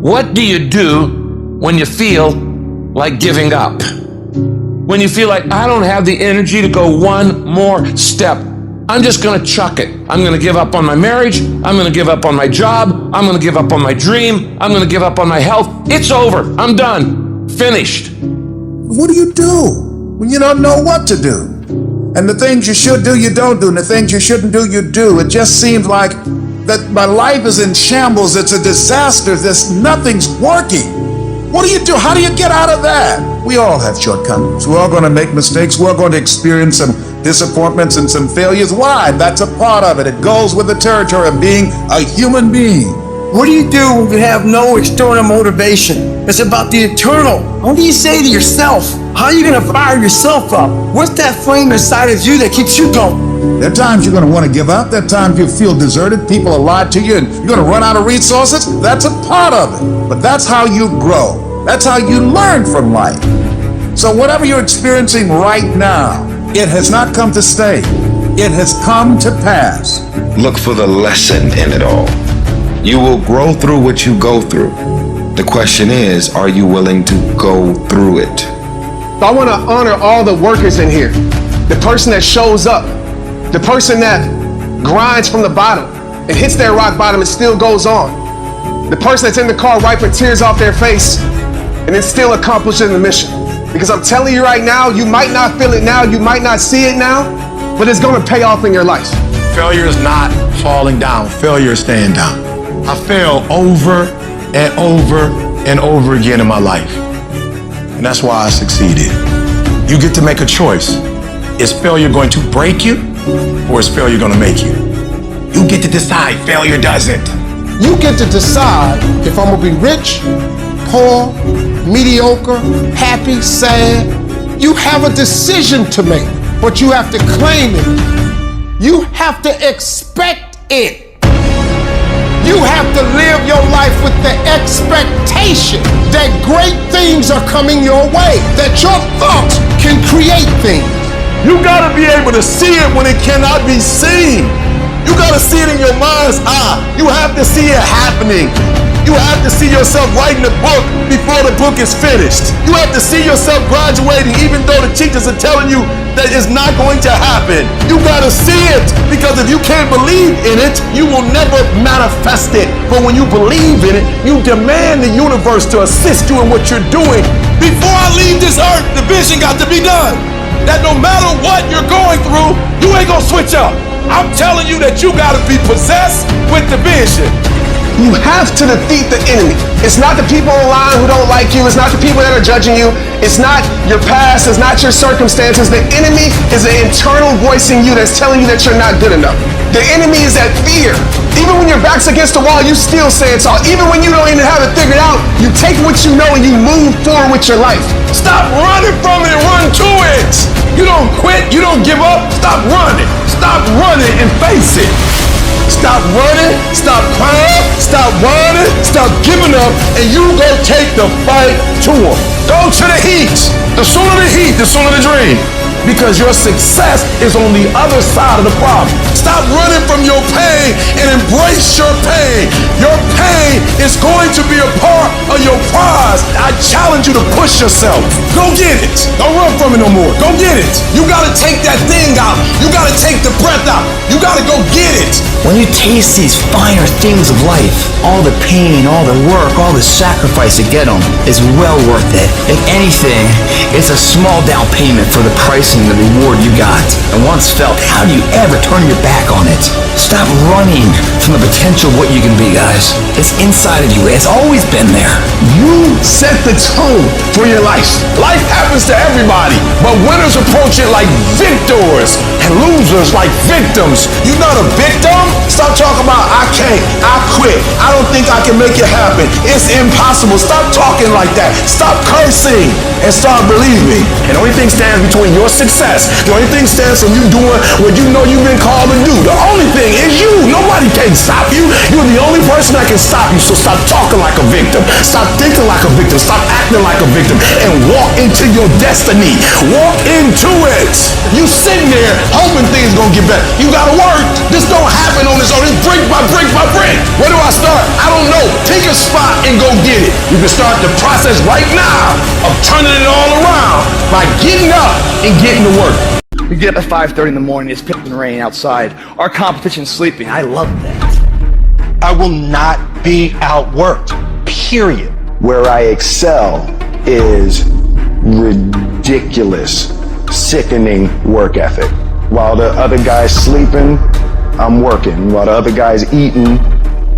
What do you do when you feel like giving up? When you feel like, I don't have the energy to go one more step. I'm just gonna chuck it. I'm gonna give up on my marriage. I'm gonna give up on my job. I'm gonna give up on my dream. I'm gonna give up on my health. It's over. I'm done. Finished. What do you do when you don't know what to do? And the things you should do, you don't do. And the things you shouldn't do, you do. It just seems like that my life is in shambles. It's a disaster. Nothing's working. What do you do? How do you get out of that? We all have shortcomings. We're all going to make mistakes. We're going to experience some disappointments and some failures. Why? That's a part of it. It goes with the territory of being a human being. What do you do when you have no external motivation? It's about the eternal. What do you say to yourself? How are you going to fire yourself up? What's that flame inside of you that keeps you going? There are times you're going to want to give up. There are times you feel deserted. People are lied to you and you're going to run out of resources. That's a part of it. But that's how you grow. That's how you learn from life. So whatever you're experiencing right now, it has not come to stay. It has come to pass. Look for the lesson in it all. You will grow through what you go through. The question is, are you willing to go through it? I want to honor all the workers in here. The person that shows up, the person that grinds from the bottom and hits their rock bottom and still goes on. The person that's in the car wiping tears off their face and then still accomplishing the mission. Because I'm telling you right now, you might not feel it now, you might not see it now, but it's going to pay off in your life. Failure is not falling down. Failure is staying down. I fail over and over and over again in my life. And that's why I succeeded. You get to make a choice. Is failure going to break you or is failure going to make you? You get to decide. Failure doesn't. You get to decide if I'm going to be rich, poor, mediocre, happy, sad. You have a decision to make, but you have to claim it. You have to expect it. You have to live your life with the expectation that great things are coming your way, that your thoughts can create things. You gotta be able to see it when it cannot be seen. You gotta see it in your mind's eye. You have to see it happening. You have to see yourself writing a book before the book is finished. You have to see yourself graduating even though the teachers are telling you that it's not going to happen. You gotta see it, because if you can't believe in it, you will never manifest it. But when you believe in it, you demand the universe to assist you in what you're doing. Before I leave this earth, the vision got to be done. That no matter what you're going through, you ain't gonna switch up. I'm telling you that you gotta be possessed with the vision. You have to defeat the enemy. It's not the people online who don't like you. It's not the people that are judging you. It's not your past. It's not your circumstances. The enemy is an internal voice in you that's telling you that you're not good enough. The enemy is that fear. Even when your back's against the wall, you still say it's all. Even when you don't even have it figured out, you take what you know and you move forward with your life. Stop running from it and run to it. You don't quit. You don't give up. Stop running. Stop running and face it. Stop running, stop crying, stop whining, stop giving up, and you go take the fight to them. Go to the heat. The sooner the heat, the sooner the dream. Because your success is on the other side of the problem. Stop running from your pain and embrace your pain. Your pain is going to be a part of your prize. I challenge you to push yourself. Go get it. Don't run from it no more. Go get it. You gotta take that thing out. You gotta take the breath out. You gotta go get it. When you taste these finer things of life, all the pain, all the work, all the sacrifice to get them is well worth it. If anything, it's a small down payment for the price and the reward you got. And once felt, how do you ever turn your back on it? Stop running from the potential of what you can be, guys. It's inside of you. It's always been there. You set the tone for your life. Life happens to everybody, but winners approach it like victors and losers like victims. You're not a victim. Stop talking about I can't, I quit, I don't think I can make it happen, it's impossible. Stop talking like that. Stop cursing and start believing. And the only thing stands between your success, the only thing stands from you doing what you know you've been called to do. The only thing is you. Nobody can stop you. You're the only person that can stop you. So stop talking like a victim. Stop thinking like a victim. stop acting like a victim and walk into your destiny. Walk into it. You sitting there hoping things gonna get better. You gotta work. This don't happen on its own. It's brick by brick by brick. Where do I start? I don't know. Take a spot and go get it. You can start the process right now of turning it all around by getting up and getting to work. We get up at 5:30 in the morning, it's pissing rain outside. Our competition's sleeping. I love that. I will not be outworked, period. Where I excel is ridiculous, sickening work ethic. While the other guy's sleeping, I'm working. While the other guy's eating,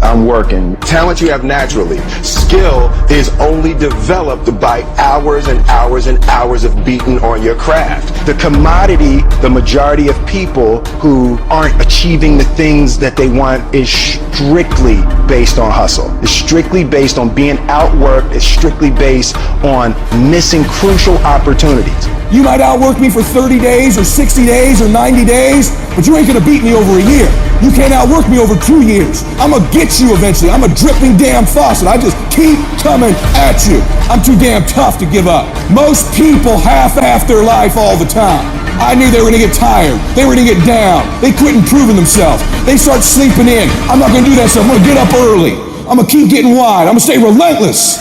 I'm working. Talent you have naturally. Skill is only developed by hours and hours and hours of beating on your craft. The commodity, the majority of people who aren't achieving the things that they want is strictly based on hustle. It's strictly based on being outworked. It's strictly based on missing crucial opportunities. You might outwork me for 30 days or 60 days or 90 days, but you ain't gonna beat me over a year. You can't outwork me over 2 years. I'm gonna get you eventually. I'm a dripping damn faucet. I just keep coming at you. I'm too damn tough to give up. Most people half-ass their life all the time. I knew they were gonna get tired. They were gonna get down. They quit improving themselves. They start sleeping in. I'm not gonna do that stuff. I'm gonna get up early. I'm gonna keep getting wide. I'm gonna stay relentless.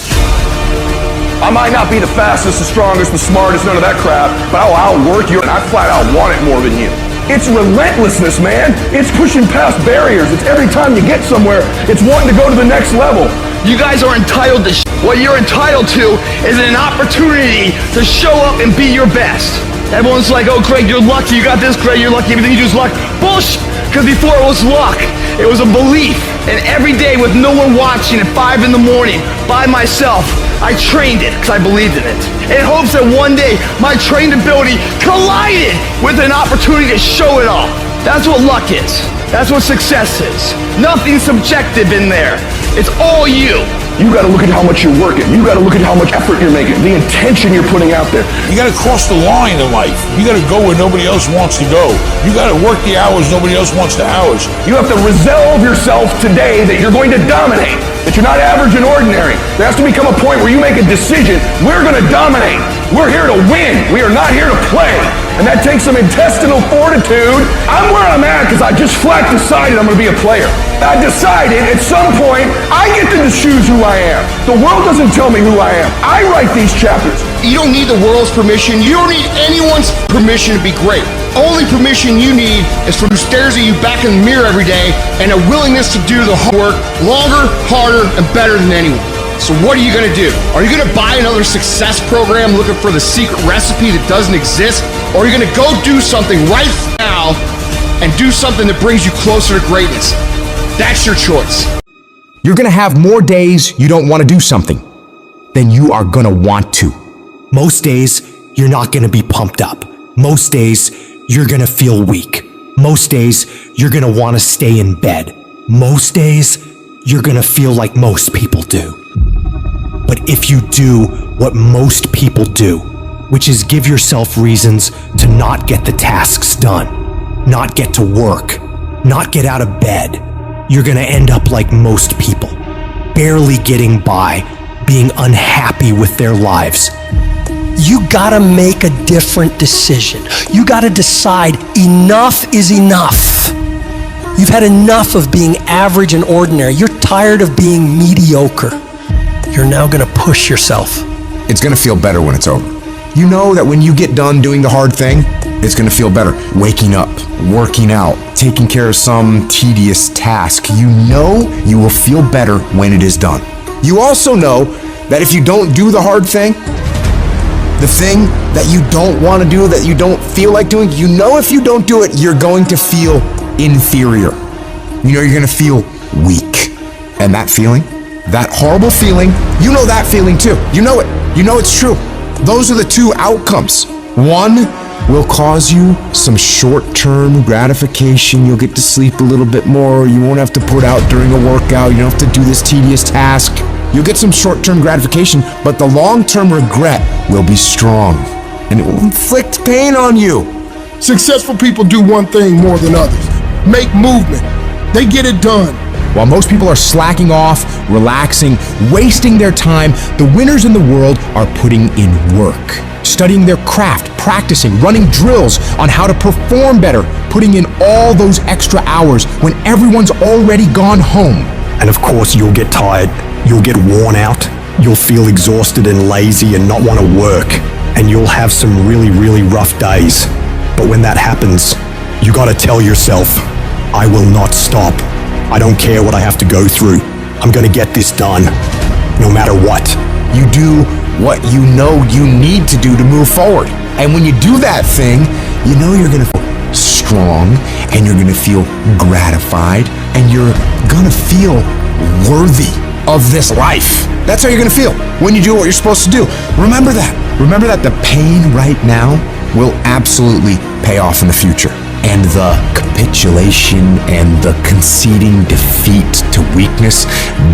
I might not be the fastest, the strongest, the smartest, none of that crap, but I'll outwork you and I flat out want it more than you. It's relentlessness, man. It's pushing past barriers. It's every time you get somewhere, it's wanting to go to the next level. You guys are entitled to what you're entitled to is an opportunity to show up and be your best. Everyone's like, oh, Craig, you're lucky. You got this, Craig, you're lucky. Everything you do is luck. Bullshit. Because before it was luck, it was a belief. And every day with no one watching at 5 in the morning by myself, I trained it because I believed in it. In hopes that one day my trained ability collided with an opportunity to show it off. That's what luck is. That's what success is. Nothing subjective in there. It's all you. You gotta look at how much you're working. You gotta look at how much effort you're making, the intention you're putting out there. You gotta cross the line in life. You gotta go where nobody else wants to go. You gotta work the hours nobody else wants the hours. You have to resolve yourself today that you're going to dominate, that you're not average and ordinary. There has to become a point where you make a decision. We're gonna dominate. We're here to win. We are not here to play. And that takes some intestinal fortitude. I'm where I'm at because I just flat decided I'm going to be a player. I decided at some point I get to choose who I am. The world doesn't tell me who I am. I write these chapters. You don't need the world's permission. You don't need anyone's permission to be great. Only permission you need is from who stares at you back in the mirror every day and a willingness to do the hard work longer, harder, and better than anyone. So what are you gonna do? Are you gonna buy another success program looking for the secret recipe that doesn't exist? Or are you gonna go do something right now and do something that brings you closer to greatness? That's your choice. You're gonna have more days you don't wanna do something than you are gonna want to. Most days, you're not gonna be pumped up. Most days, you're gonna feel weak. Most days, you're gonna wanna stay in bed. Most days, you're gonna feel like most people do. But if you do what most people do, which is give yourself reasons to not get the tasks done, not get to work, not get out of bed, you're gonna end up like most people, barely getting by, being unhappy with their lives. You gotta make a different decision. You gotta decide enough is enough. You've had enough of being average and ordinary. You're tired of being mediocre. You're now gonna push yourself. It's gonna feel better when it's over. You know that when you get done doing the hard thing, it's gonna feel better. Waking up, working out, taking care of some tedious task. You know you will feel better when it is done. You also know that if you don't do the hard thing, the thing that you don't want to do, that you don't feel like doing, you know if you don't do it, you're going to feel inferior. You know you're gonna feel weak. And that feeling, that horrible feeling, you know that feeling too. You know it. You know it's true. Those are the two outcomes. One will cause you some short-term gratification. You'll get to sleep a little bit more. You won't have to put out during a workout. You don't have to do this tedious task. You'll get some short-term gratification, but the long-term regret will be strong, and it will inflict pain on you. Successful people do one thing more than others. Make movement. They get it done. While most people are slacking off, relaxing, wasting their time, the winners in the world are putting in work. Studying their craft, practicing, running drills on how to perform better, putting in all those extra hours when everyone's already gone home. And of course, you'll get tired, you'll get worn out, you'll feel exhausted and lazy and not want to work, and you'll have some really, really rough days. But when that happens, you gotta tell yourself, I will not stop. I don't care what I have to go through. I'm gonna get this done, no matter what. You do what you know you need to do to move forward. And when you do that thing, you know you're gonna feel strong, and you're gonna feel gratified, and you're gonna feel worthy of this life. That's how you're gonna feel when you do what you're supposed to do. Remember that. Remember that the pain right now will absolutely pay off in the future. And the capitulation and the conceding defeat to weakness,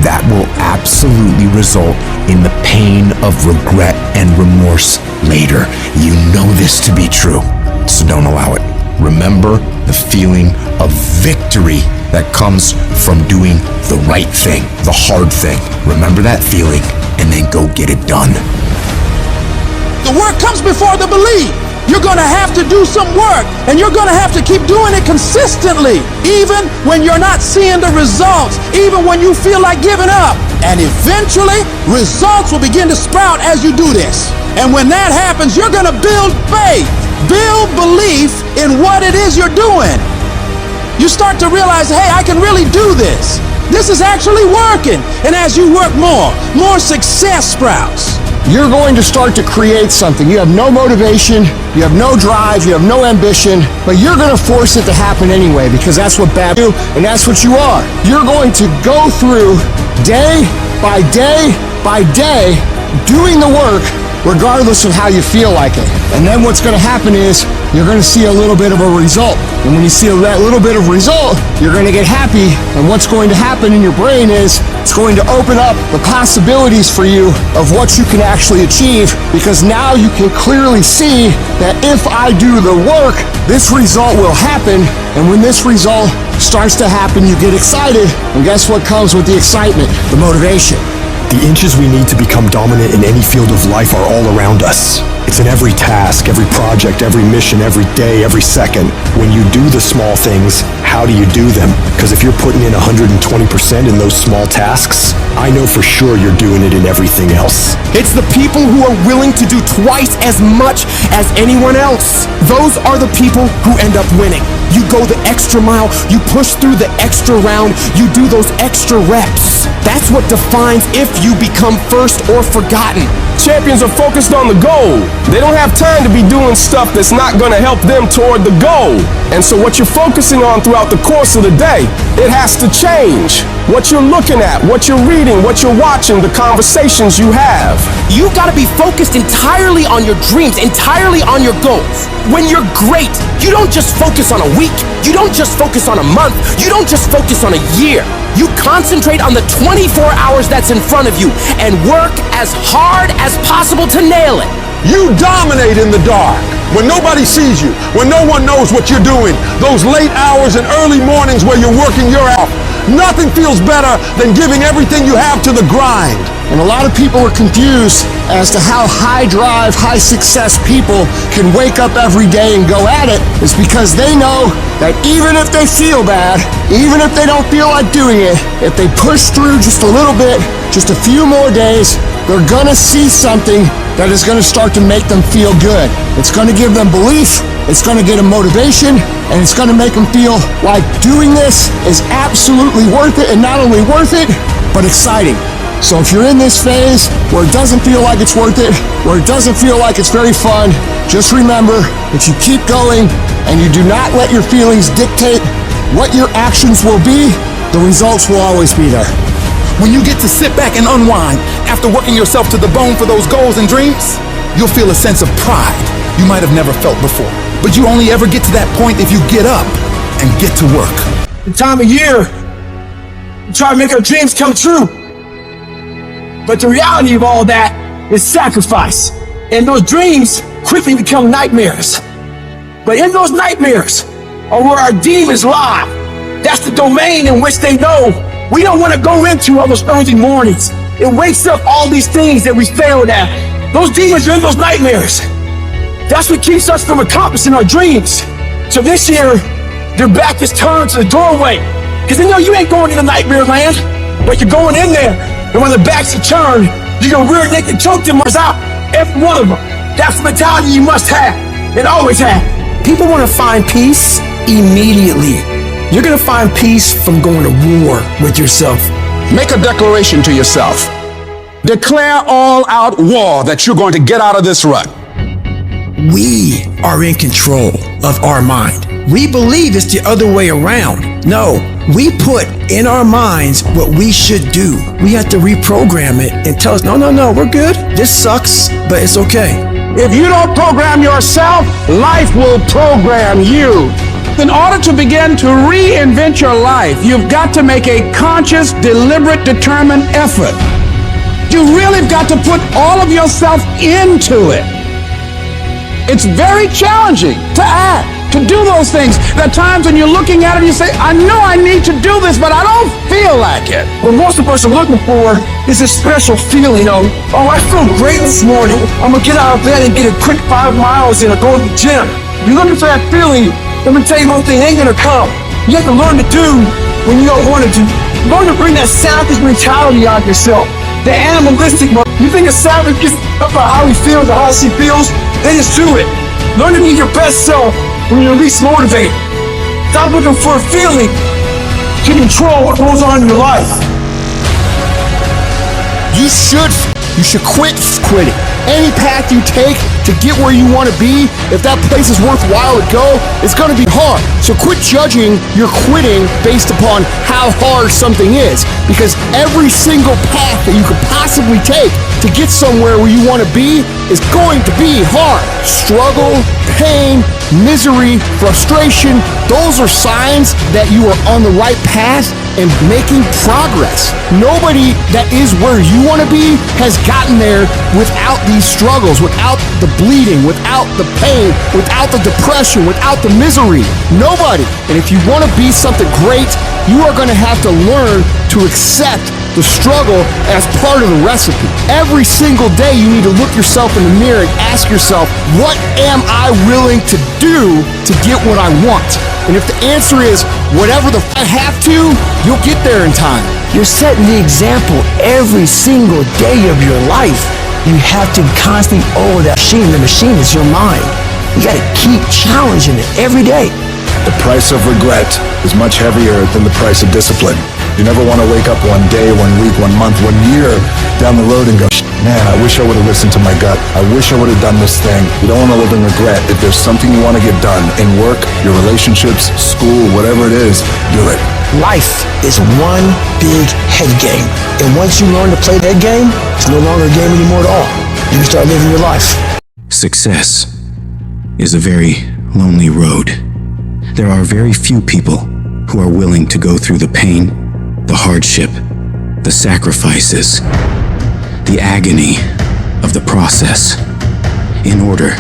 that will absolutely result in the pain of regret and remorse later. You know this to be true, so don't allow it. Remember the feeling of victory that comes from doing the right thing, the hard thing. Remember that feeling, and then go get it done. The work comes before the belief. You're gonna have to do some work, and you're gonna have to keep doing it consistently, even when you're not seeing the results, even when you feel like giving up. And eventually, results will begin to sprout as you do this. And when that happens, you're gonna build faith, build belief in what it is you're doing. You start to realize, hey, I can really do this. This is actually working. And as you work more success sprouts. You're going to start to create something. You have no motivation, you have no drive, you have no ambition, but you're going to force it to happen anyway because that's what bad do, and that's what you are. You're going to go through day by day by day doing the work regardless of how you feel like it. And then what's going to happen is you're going to see a little bit of a result. And when you see that little bit of result, you're going to get happy. And what's going to happen in your brain is it's going to open up the possibilities for you of what you can actually achieve, because now you can clearly see that if I do the work, this result will happen. And when this result starts to happen, you get excited. And guess what comes with the excitement? The motivation. The inches we need to become dominant in any field of life are all around us. It's in every task, every project, every mission, every day, every second. When you do the small things, how do you do them? Because if you're putting in 120% in those small tasks, I know for sure you're doing it in everything else. It's the people who are willing to do twice as much as anyone else. Those are the people who end up winning. You go the extra mile, you push through the extra round, you do those extra reps. That's what defines if you become first or forgotten. Champions are focused on the goal. They don't have time to be doing stuff that's not going to help them toward the goal. And so what you're focusing on throughout the course of the day, it has to change. What you're looking at, what you're reading, what you're watching, the conversations you have. You've got to be focused entirely on your dreams, entirely on your goals. When you're great, you don't just focus on a week, you don't just focus on a month, you don't just focus on a year. You concentrate on the 24 hours that's in front of you and work as hard as possible to nail it. You dominate in the dark, when nobody sees you, when no one knows what you're doing. Those late hours and early mornings where you're working your ass. Nothing feels better than giving everything you have to the grind. And a lot of people are confused as to how high drive, high success people can wake up every day and go at it. It's because they know that even if they feel bad, even if they don't feel like doing it, if they push through just a little bit, just a few more days, they're gonna see something that is gonna start to make them feel good. It's gonna give them belief, it's gonna get them motivation, and it's gonna make them feel like doing this is absolutely worth it, and not only worth it, but exciting. So if you're in this phase where it doesn't feel like it's worth it, where it doesn't feel like it's very fun, just remember, if you keep going and you do not let your feelings dictate what your actions will be, the results will always be there. When you get to sit back and unwind after working yourself to the bone for those goals and dreams, you'll feel a sense of pride you might have never felt before. But you only ever get to that point if you get up and get to work. The time of year, we try to make our dreams come true. But the reality of all that is sacrifice. And those dreams quickly become nightmares. But in those nightmares are where our demons lie. That's the domain in which they know We don't want to go into all those early mornings. It wakes up all these things that we failed at. Those demons are in those nightmares. That's what keeps us from accomplishing our dreams. So this year, their back is turned to the doorway. Because they know you ain't going into nightmare land, but you're going in there. And when the backs are turned, you're going to rear naked choke them out. Every one of them. That's the mentality you must have and always have. People want to find peace immediately. You're going to find peace from going to war with yourself. Make a declaration to yourself. Declare all out war that you're going to get out of this rut. We are in control of our mind. We believe it's the other way around. No, we put in our minds what we should do. We have to reprogram it and tell us, no, we're good. This sucks, but it's okay. If you don't program yourself, life will program you. In order to begin to reinvent your life, you've got to make a conscious, deliberate, determined effort. You really have got to put all of yourself into it. It's very challenging to act, to do those things. There are times when you're looking at it and you say, I know I need to do this, but I don't feel like it. What most of us are looking for is a special feeling of, oh, I feel great this morning. I'm going to get out of bed and get a quick 5 miles in or go to the gym. You're looking for that feeling. Let me tell you one thing, it ain't going to come. You have to learn to do when you don't want to do. Learn to bring that savage mentality out of yourself. The animalistic one. You think a savage gets up about how he feels or how she feels? Then just do it. Learn to be your best self when you're least motivated. Stop looking for a feeling to control what goes on in your life. You should quit quitting. Any path you take to get where you want to be, if that place is worthwhile to go, it's going to be hard. So quit judging your quitting based upon how hard something is, because every single path that you could possibly take to get somewhere where you want to be is going to be hard. Struggle, pain, misery, frustration, those are signs that you are on the right path and making progress. Nobody that is where you want to be has gotten there without these struggles, without the bleeding, without the pain, without the depression, without the misery. Nobody. And if you want to be something great, you are going to have to learn to accept the struggle as part of the recipe. Every single day you need to look yourself in the mirror and ask yourself, what am I willing to do to get what I want? And if the answer is whatever the I have to, you'll get there in time. You're setting the example every single day of your life. You have to constantly that machine. The machine is your mind. You got to keep challenging it every day. The price of regret is much heavier than the price of discipline. You never want to wake up one day, 1 week, 1 month, 1 year down the road and go, man, I wish I would have listened to my gut. I wish I would have done this thing. You don't want to live in regret. If there's something you want to get done in work, your relationships, school, whatever it is, do it. Life is one big head game. And once you learn to play that game, it's no longer a game anymore at all. You can start living your life. Success is a very lonely road. There are very few people who are willing to go through the pain, the hardship, the sacrifices, the agony of the process in order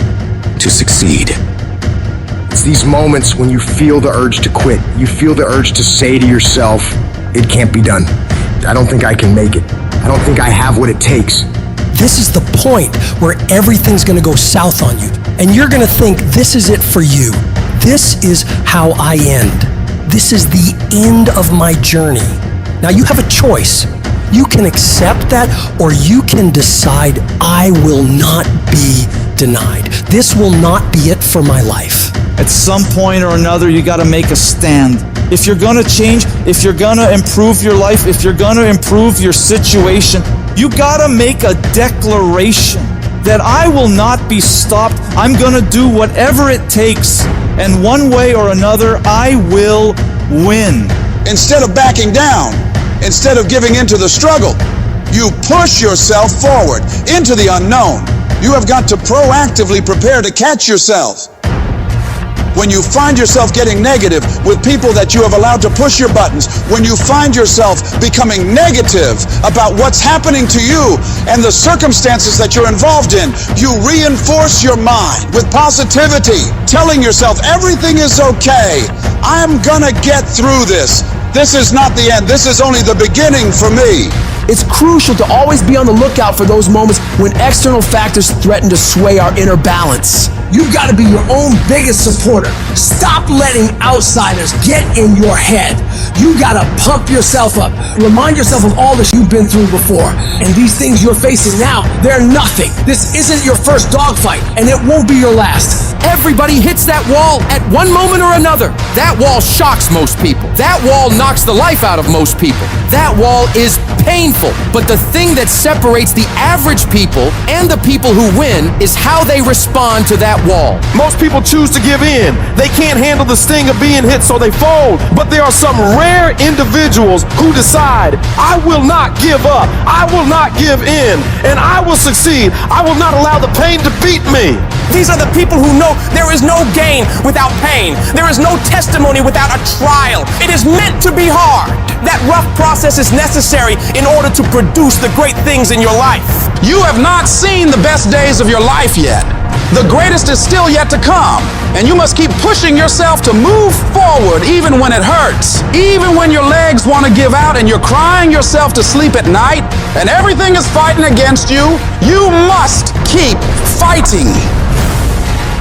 to succeed. It's these moments when you feel the urge to quit. You feel the urge to say to yourself, it can't be done. I don't think I can make it. I don't think I have what it takes. This is the point where everything's going to go south on you. And you're going to think this is it for you. This is how I end. This is the end of my journey. Now you have a choice. You can accept that, or you can decide, I will not be denied. This will not be it for my life. At some point or another, you got to make a stand. If you're going to change, if you're going to improve your life, if you're going to improve your situation, you got to make a declaration that I will not be stopped. I'm going to do whatever it takes. And one way or another, I will win. Instead of backing down, instead of giving into the struggle, you push yourself forward into the unknown. You have got to proactively prepare to catch yourself. When you find yourself getting negative with people that you have allowed to push your buttons, when you find yourself becoming negative about what's happening to you and the circumstances that you're involved in, you reinforce your mind with positivity, telling yourself everything is okay. I'm gonna get through this. This is not the end. This is only the beginning for me. It's crucial to always be on the lookout for those moments when external factors threaten to sway our inner balance. You've got to be your own biggest supporter. Stop letting outsiders get in your head. You got to pump yourself up. Remind yourself of all that you've been through before. And these things you're facing now, they're nothing. This isn't your first dogfight, and it won't be your last. Everybody hits that wall at one moment or another. That wall shocks most people. That wall knocks the life out of most people. That wall is painful. But the thing that separates the average people and the people who win is how they respond to that wall. Most people choose to give in. They can't handle the sting of being hit, so they fold. But there are some rare individuals who decide, I will not give up. I will not give in. And I will succeed. I will not allow the pain to beat me. These are the people who know there is no gain without pain. There is no testimony without a trial. It is meant to be hard. That rough process is necessary in order to produce the great things in your life. You have not seen the best days of your life yet. The greatest is still yet to come. And you must keep pushing yourself to move forward even when it hurts. Even when your legs want to give out and you're crying yourself to sleep at night and everything is fighting against you, you must keep fighting.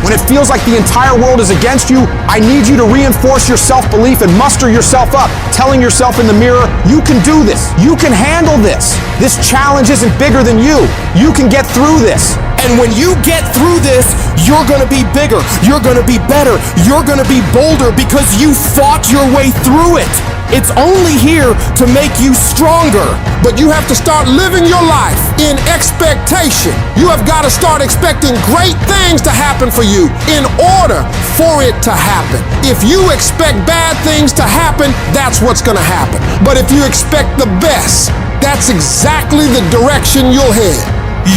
When it feels like the entire world is against you, I need you to reinforce your self-belief and muster yourself up, telling yourself in the mirror, you can do this. You can handle this. This challenge isn't bigger than you. You can get through this. And when you get through this, you're gonna be bigger. You're gonna be better. You're gonna be bolder because you fought your way through it. It's only here to make you stronger. But you have to start living your life in expectation. You have got to start expecting great things to happen for you in order for it to happen. If you expect bad things to happen, that's what's going to happen. But if you expect the best, that's exactly the direction you'll head.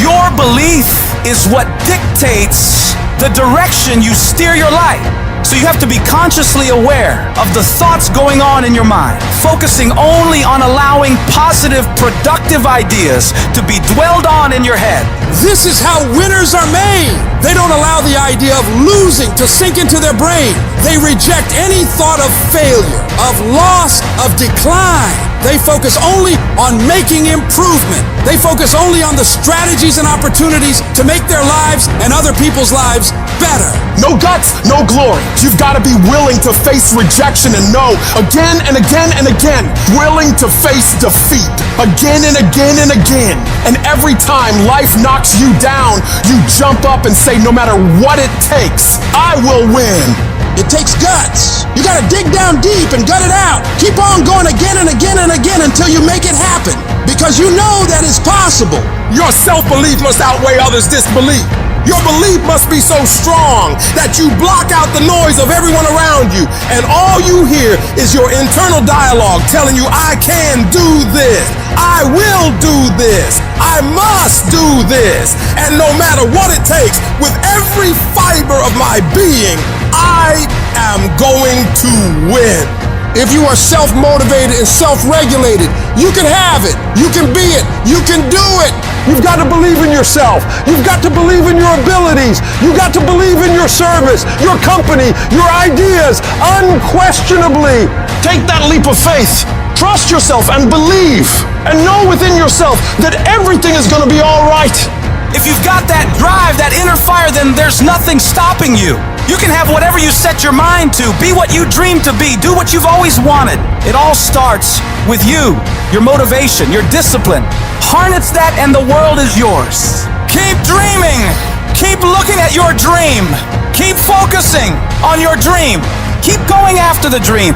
Your belief is what dictates the direction you steer your life. So you have to be consciously aware of the thoughts going on in your mind, focusing only on allowing positive, productive ideas to be dwelled on in your head. This is how winners are made. They don't allow the idea of losing to sink into their brain. They reject any thought of failure, of loss, of decline. They focus only on making improvement. They focus only on the strategies and opportunities to make their lives and other people's lives better. No guts, no glory. You've got to be willing to face rejection and no again and again and again. Willing to face defeat again and again and again. And every time life knocks you down, you jump up and say, no matter what it takes, I will win. It takes guts. You gotta dig down deep and gut it out. Keep on going again and again and again until you make it happen. Because you know that it's possible. Your self-belief must outweigh others' disbelief. Your belief must be so strong that you block out the noise of everyone around you. And all you hear is your internal dialogue telling you, I can do this. I will do this. I must do this. And no matter what it takes, with every fiber of my being, I am going to win. If you are self-motivated and self-regulated, you can have it. You can be it. You can do it. You've got to believe in yourself. You've got to believe in your abilities. You've got to believe in your service, your company, your ideas, unquestionably. Take that leap of faith. Trust yourself and believe. And know within yourself that everything is going to be all right. If you've got that drive, that inner fire, then there's nothing stopping you. You can have whatever you set your mind to. Be what you dream to be. Do what you've always wanted. It all starts with you, your motivation, your discipline. Harness that and the world is yours. Keep dreaming. Keep looking at your dream. Keep focusing on your dream. Keep going after the dream,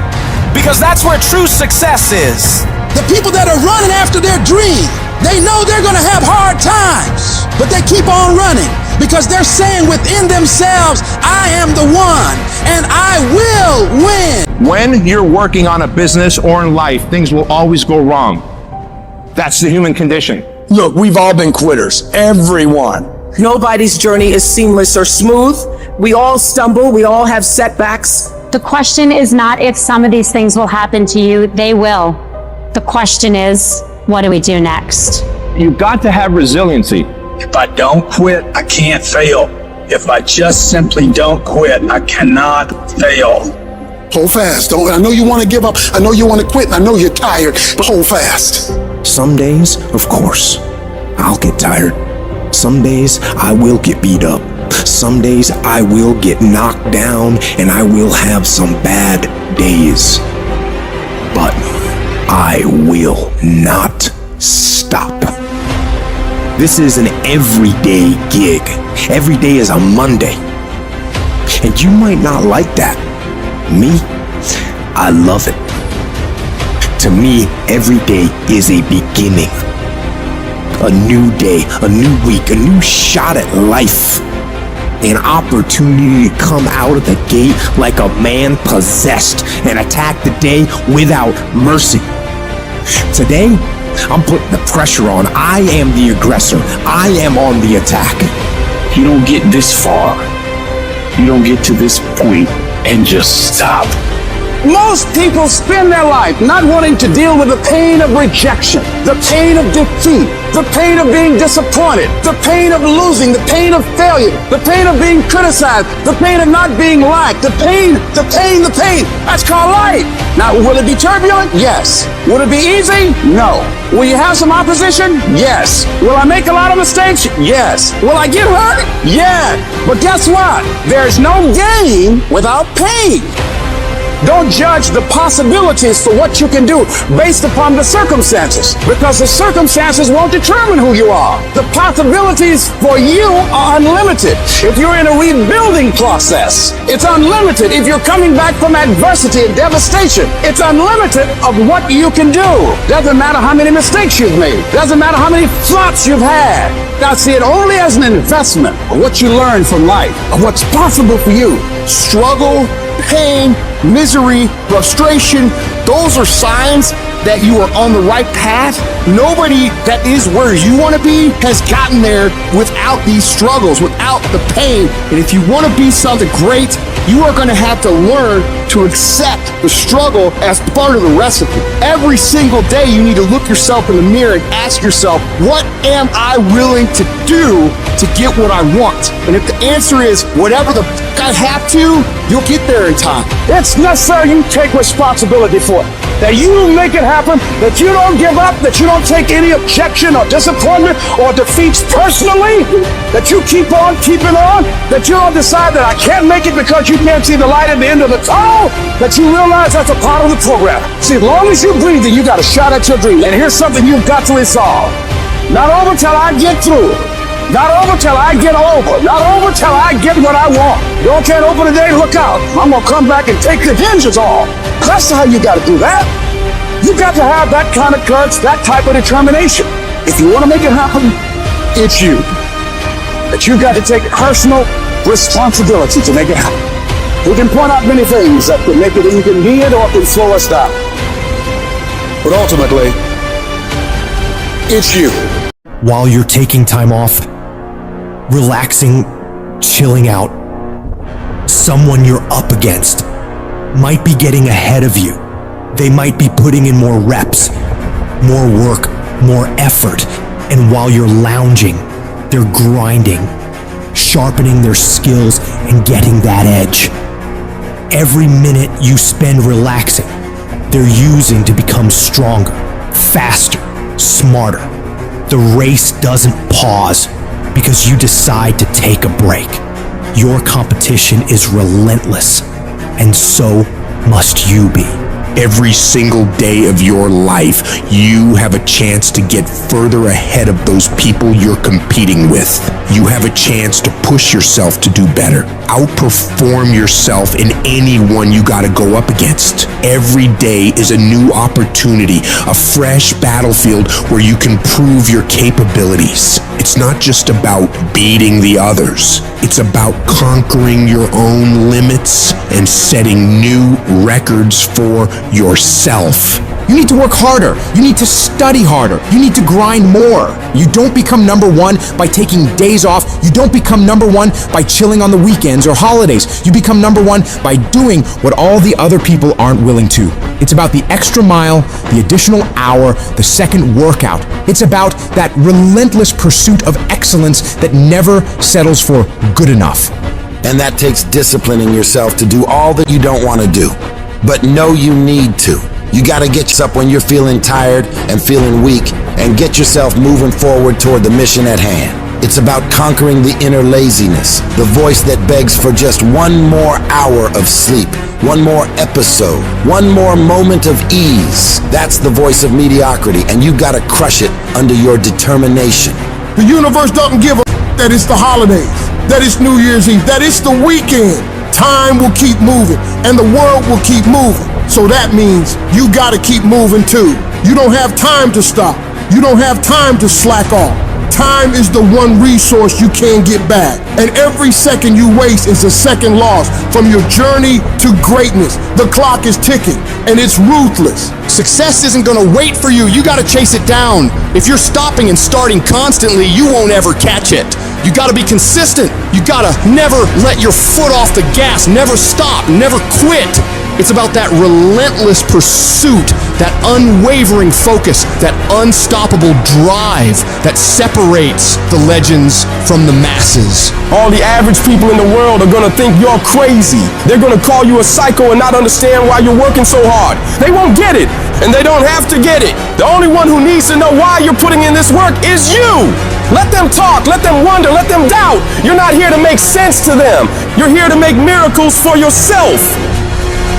because that's where true success is. The people that are running after their dream, they know they're going to have hard times, but they keep on running because they're saying within themselves, I am the one and I will win. When you're working on a business or in life, things will always go wrong. That's the human condition. Look, we've all been quitters. Everyone. Nobody's journey is seamless or smooth. We all stumble. We all have setbacks. The question is not if some of these things will happen to you. They will. The question is, what do we do next? You've got to have resiliency. If I don't quit, I can't fail. If I just simply don't quit, I cannot fail. Hold fast. I know you want to give up. I know you want to quit. I know you're tired, but hold fast. Some days, of course, I'll get tired. Some days I will get beat up. Some days I will get knocked down and I will have some bad days. But I will not stop. This is an everyday gig. Every day is a Monday. And you might not like that. Me, I love it. To me, every day is a beginning. A new day, a new week, a new shot at life. An opportunity to come out of the gate like a man possessed and attack the day without mercy. Today, I'm putting the pressure on. I am the aggressor. I am on the attack. You don't get this far. You don't get to this point and just stop. Most people spend their life not wanting to deal with the pain of rejection, the pain of defeat, the pain of being disappointed, the pain of losing, the pain of failure, the pain of being criticized, the pain of not being liked, the pain. That's called life. Now, will it be turbulent? Yes. Will it be easy? No. Will you have some opposition? Yes. Will I make a lot of mistakes? Yes. Will I get hurt? Yeah. But guess what? There's no gain without pain. Don't judge the possibilities for what you can do based upon the circumstances, because the circumstances won't determine who you are. The possibilities for you are unlimited. If you're in a rebuilding process, it's unlimited. If you're coming back from adversity and devastation, it's unlimited of what you can do. Doesn't matter how many mistakes you've made. Doesn't matter how many flops you've had. I see it only as an investment of what you learn from life, of what's possible for you. Struggle, pain, misery, frustration, those are signs that you are on the right path. Nobody that is where you want to be has gotten there without these struggles, without the pain. And if you want to be something great, you are going to have to learn to accept the struggle as part of the recipe. Every single day you need to look yourself in the mirror and ask yourself, what am I willing to do to get what I want? And if the answer is whatever the I have to, you'll get there in time. It's necessary you take responsibility for it. That you make it happen, that you don't give up, that you don't take any objection or disappointment or defeats personally, that you keep on keeping on, that you don't decide that I can't make it because you can't see the light at the end of the tunnel, that you realize that's a part of the program. See, as long as you're breathing, you got a shot at your dream. And here's something you've got to resolve. Not over till I get through. Not over till I get over. Not over till I get what I want. Door can't open today, look out. I'm gonna come back and take the hinges off. That's how you gotta do that. You got to have that kind of courage, that type of determination. If you wanna make it happen, it's you. But you got to take personal responsibility to make it happen. We can point out many things that could make it inconvenient or can slow us down. But ultimately, it's you. While you're taking time off, relaxing, chilling out, someone you're up against might be getting ahead of you. They might be putting in more reps, more work, more effort. And while you're lounging, they're grinding, sharpening their skills and getting that edge. Every minute you spend relaxing, they're using to become stronger, faster, smarter. The race doesn't pause because you decide to take a break. Your competition is relentless, and so must you be. Every single day of your life, you have a chance to get further ahead of those people you're competing with. You have a chance to push yourself to do better. Outperform yourself in anyone you gotta go up against. Every day is a new opportunity, a fresh battlefield where you can prove your capabilities. It's not just about beating the others. It's about conquering your own limits and setting new records for yourself. You need to work harder. You need to study harder. You need to grind more. You don't become number one by taking days off. You don't become number one by chilling on the weekends or holidays. You become number one by doing what all the other people aren't willing to. It's about the extra mile, the additional hour, the second workout. It's about that relentless pursuit of excellence that never settles for good enough. And that takes disciplining yourself to do all that you don't want to do. but know you need to. You gotta get up when you're feeling tired and feeling weak, and get yourself moving forward toward the mission at hand. It's about conquering the inner laziness, the voice that begs for just one more hour of sleep, one more episode, one more moment of ease. That's the voice of mediocrity, and you gotta crush it under your determination. The universe doesn't give a that it's the holidays, that it's New Year's Eve, that it's the weekend. Time will keep moving, and the world will keep moving. So that means you gotta keep moving too. You don't have time to stop. You don't have time to slack off. Time is the one resource you can't get back. And every second you waste is a second lost from your journey to greatness. The clock is ticking, and it's ruthless. Success isn't gonna wait for you. You gotta chase it down. If you're stopping and starting constantly, you won't ever catch it. You gotta be consistent. You gotta never let your foot off the gas. Never stop, never quit. It's about that relentless pursuit, that unwavering focus, that unstoppable drive that separates the legends from the masses. All the average people in the world are gonna think you're crazy. They're gonna call you a psycho and not understand why you're working so hard. They won't get it, and they don't have to get it. The only one who needs to know why you're putting in this work is you. Let them talk, let them wonder, let them doubt. You're not here to make sense to them. You're here to make miracles for yourself.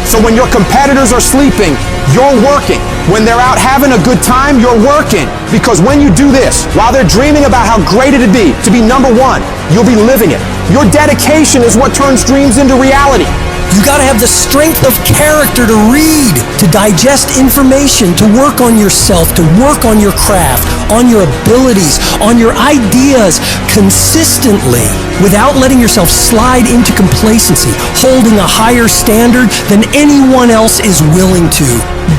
So when your competitors are sleeping, you're working. When they're out having a good time, you're working. Because when you do this, while they're dreaming about how great it'd be to be number one, you'll be living it. Your dedication is what turns dreams into reality. You gotta have the strength of character to read, to digest information, to work on yourself, to work on your craft, on your abilities, on your ideas consistently, without letting yourself slide into complacency, holding a higher standard than anyone else is willing to,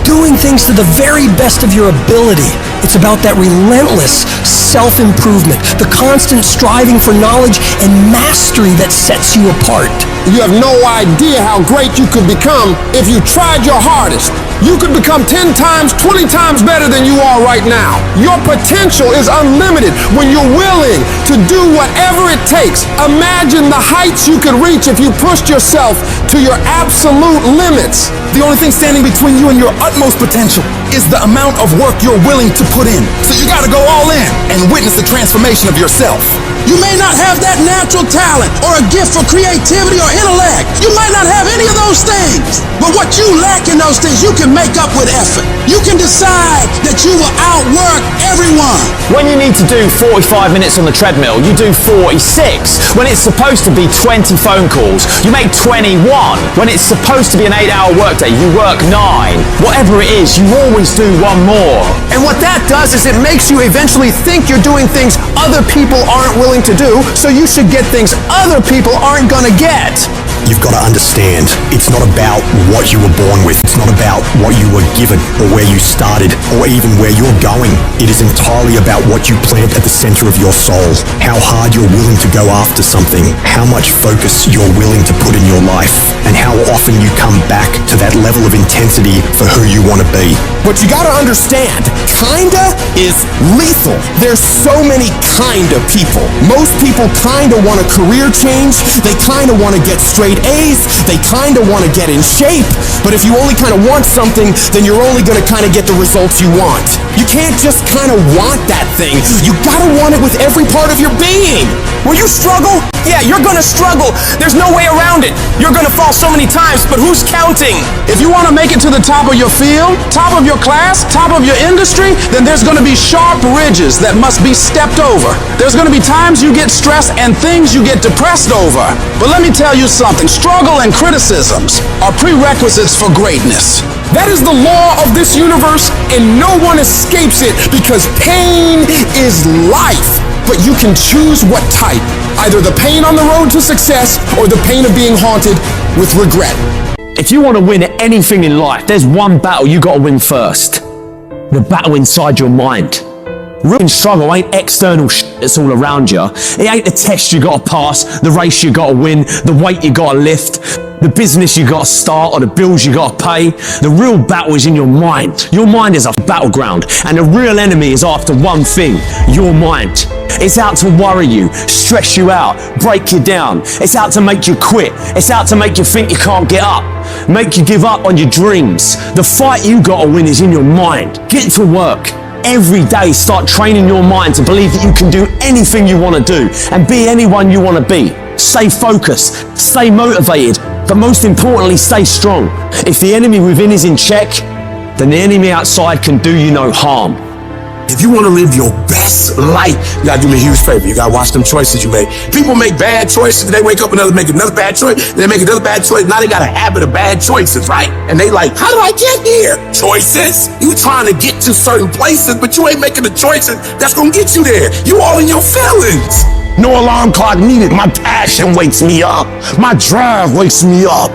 doing things to the very best of your ability. It's about that relentless self-improvement, the constant striving for knowledge and mastery that sets you apart. You have no idea how great you could become if you tried your hardest. You could become 10 times, 20 times better than you are right now. Your potential is unlimited when you're willing to do whatever it takes. Imagine the heights you could reach if you pushed yourself to your absolute limits. The only thing standing between you and your utmost potential is the amount of work you're willing to put in. So you gotta go all in and witness the transformation of yourself. You may not have that natural talent or a gift for creativity or intellect. You might not have any of those things. But what you lack in those things, you can make up with effort. You can decide that you will outwork everyone. When you need to do 45 minutes on the treadmill, you do 46. When it's supposed to be 20 phone calls, you make 21. When it's supposed to be an 8-hour workday, you work 9. Whatever it is, you always do one more. And what that does is it makes you eventually think you're doing things other people aren't willing to do, so you should get things other people aren't gonna get. You've got to understand, it's not about what you were born with. It's not about what you were given or where you started or even where you're going. It is entirely about what you plant at the center of your soul, how hard you're willing to go after something, how much focus you're willing to put in your life, and how often you come back to that level of intensity for who you want to be. But you gotta understand, kinda is lethal. There's so many kinda people. Most people kinda want a career change, they kinda wanna get straight A's, they kinda wanna get in shape, but if you only kinda want something, then you're only gonna kinda get the results you want. You can't just kinda want that thing, you gotta want it with every part of your being. Will you struggle? Yeah, you're gonna struggle. There's no way around it. You're gonna fall so many times, but who's counting? If you want to make it to the top of your field, top of your class, top of your industry, then there's going to be sharp ridges that must be stepped over. There's going to be times you get stressed and things you get depressed over. But let me tell you something, struggle and criticisms are prerequisites for greatness. That is the law of this universe, and no one escapes it because pain is life. But you can choose what type, either the pain on the road to success or the pain of being haunted with regret. If you want to win at anything in life, there's one battle you got to win first. The battle inside your mind. Real struggle ain't external shit that's all around you. It ain't the test you got to pass, the race you got to win, the weight you got to lift, the business you got to start, or the bills you got to pay. The real battle is in your mind. Your mind is a battleground, and the real enemy is after one thing, your mind. It's out to worry you, stress you out, break you down. It's out to make you quit. It's out to make you think you can't get up. make you give up on your dreams. The fight you gotta win is in your mind. Get to work. Every day start training your mind to believe that you can do anything you want to do and be anyone you want to be. Stay focused, stay motivated, but most importantly, stay strong. If the enemy within is in check, then the enemy outside can do you no harm. If you want to live your best life, you gotta do me a huge favor. You gotta watch them choices you make. People make bad choices. They wake up and make another bad choice. They make another bad choice. Now they got a habit of bad choices, right? And they like, how did I get here? Choices. You trying to get to certain places, but you ain't making the choices that's gonna get you there. You all in your feelings. No alarm clock needed. My passion wakes me up. My drive wakes me up.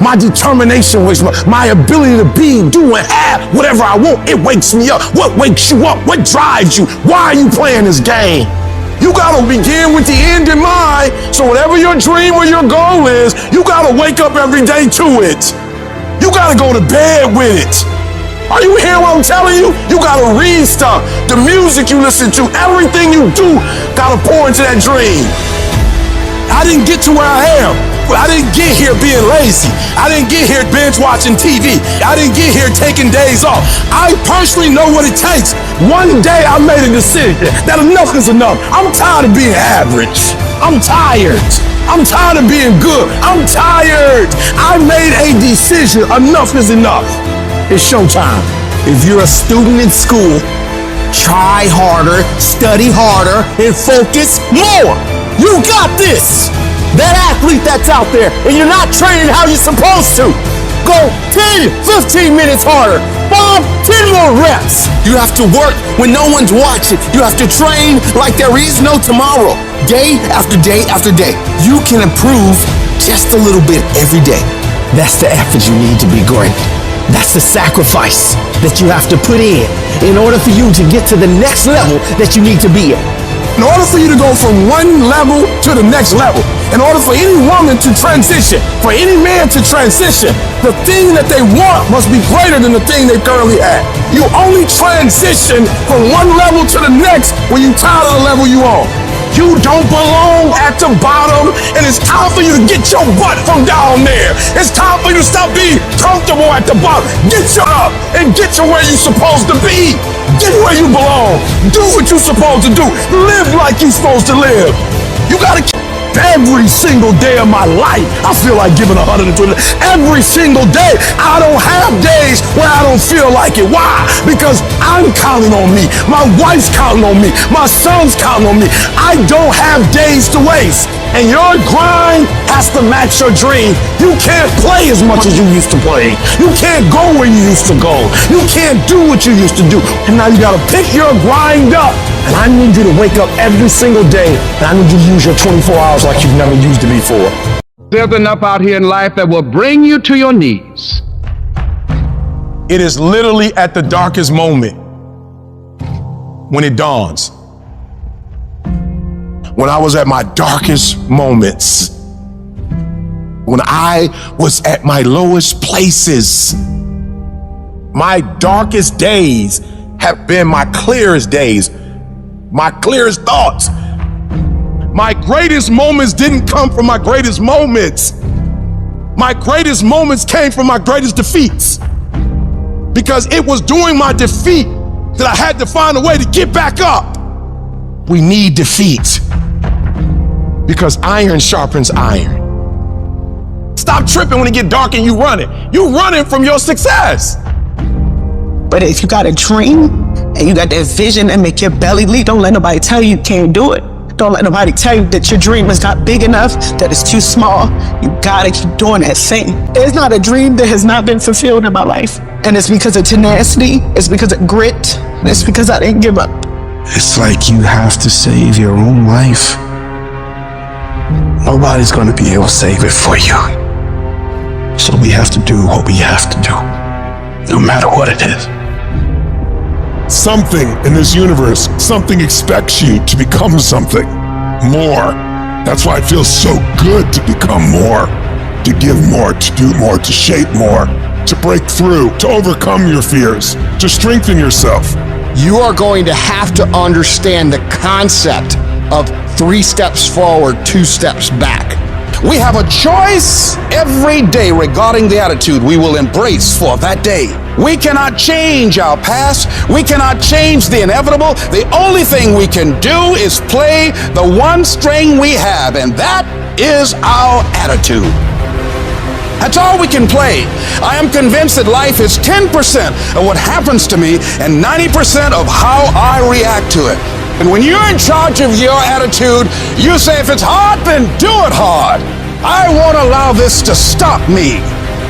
My determination wakes me up. My ability to be, do, and have whatever I want, it wakes me up. What wakes you up? What drives you? Why are you playing this game? You gotta begin with the end in mind. So whatever your dream or your goal is, you gotta wake up every day to it. You gotta go to bed with it. Are you hearing what I'm telling you? You gotta read stuff. The music you listen to, everything you do, gotta pour into that dream. I didn't get to where I am. I didn't get here being lazy. I didn't get here binge watching TV. I didn't get here taking days off. I personally know what it takes. One day I made a decision that enough is enough. I'm tired of being average. I'm tired. I'm tired of being good. I'm tired. I made a decision. Enough is enough. It's showtime. If you're a student in school, try harder, study harder, and focus more. You got this. That athlete that's out there, and you're not training how you're supposed to. Go 10, 15 minutes harder. 5, 10 more reps. You have to work when no one's watching. You have to train like there is no tomorrow. Day after day after day. You can improve just a little bit every day. That's the effort you need to be great. That's the sacrifice that you have to put in order for you to get to the next level that you need to be at. In order for you to go from one level to the next level, in order for any woman to transition, for any man to transition, the thing that they want must be greater than the thing they currently have. You only transition from one level to the next when you're tired of the level you on. You don't belong at the bottom, and it's time for you to get your butt from down there. It's time for you to stop being comfortable at the bottom. Get your up and get to where you're supposed to be. Get where you belong. Do what you're supposed to do. Live like you're supposed to live. You gotta keep every single day of my life. I feel like giving 120. Every single day. I don't have days where I don't feel like it. Why? Because I'm counting on me. My wife's counting on me. My son's counting on me. I don't have days to waste. And your grind has to match your dream. You can't play as much as you used to play. You can't go where you used to go. You can't do what you used to do. And now you gotta pick your grind up. And I need you to wake up every single day. And I need you to use your 24 hours like you've never used it before. There's enough out here in life that will bring you to your knees. It is literally at the darkest moment when it dawns. When I was at my darkest moments, when I was at my lowest places, my darkest days have been my clearest days, my clearest thoughts. My greatest moments didn't come from my greatest moments. My greatest moments came from my greatest defeats. Because it was during my defeat that I had to find a way to get back up. We need defeat. Because iron sharpens iron. Stop tripping when it get dark and you running. You running from your success. But if you got a dream and you got that vision that make your belly leap, don't let nobody tell you can't do it. Don't let nobody tell you that your dream is not big enough, that it's too small. You gotta keep doing that thing. There's not a dream that has not been fulfilled in my life. And it's because of tenacity, it's because of grit, it's because I didn't give up. It's like you have to save your own life. Nobody's gonna be able to save it for you. So we have to do what we have to do, no matter what it is. Something in this universe, something expects you to become something more. That's why it feels so good to become more, to give more, to do more, to shape more, to break through, to overcome your fears, to strengthen yourself. You are going to have to understand the concept of 3 steps forward, 2 steps back. We have a choice every day regarding the attitude we will embrace for that day. We cannot change our past. We cannot change the inevitable. The only thing we can do is play the one string we have, and that is our attitude. That's all we can play. I am convinced that life is 10% of what happens to me and 90% of how I react to it. And when you're in charge of your attitude, you say, if it's hard, then do it hard. I won't allow this to stop me.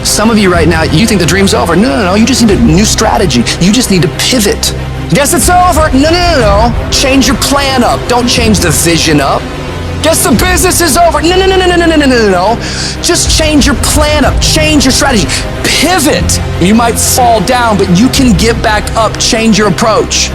Some of you right now, you think the dream's over. No. You just need a new strategy. You just need to pivot. Guess it's over. No. Change your plan up. Don't change the vision up. Guess the business is over. No. Just change your plan up. Change your strategy. Pivot. You might fall down, but you can get back up. Change your approach.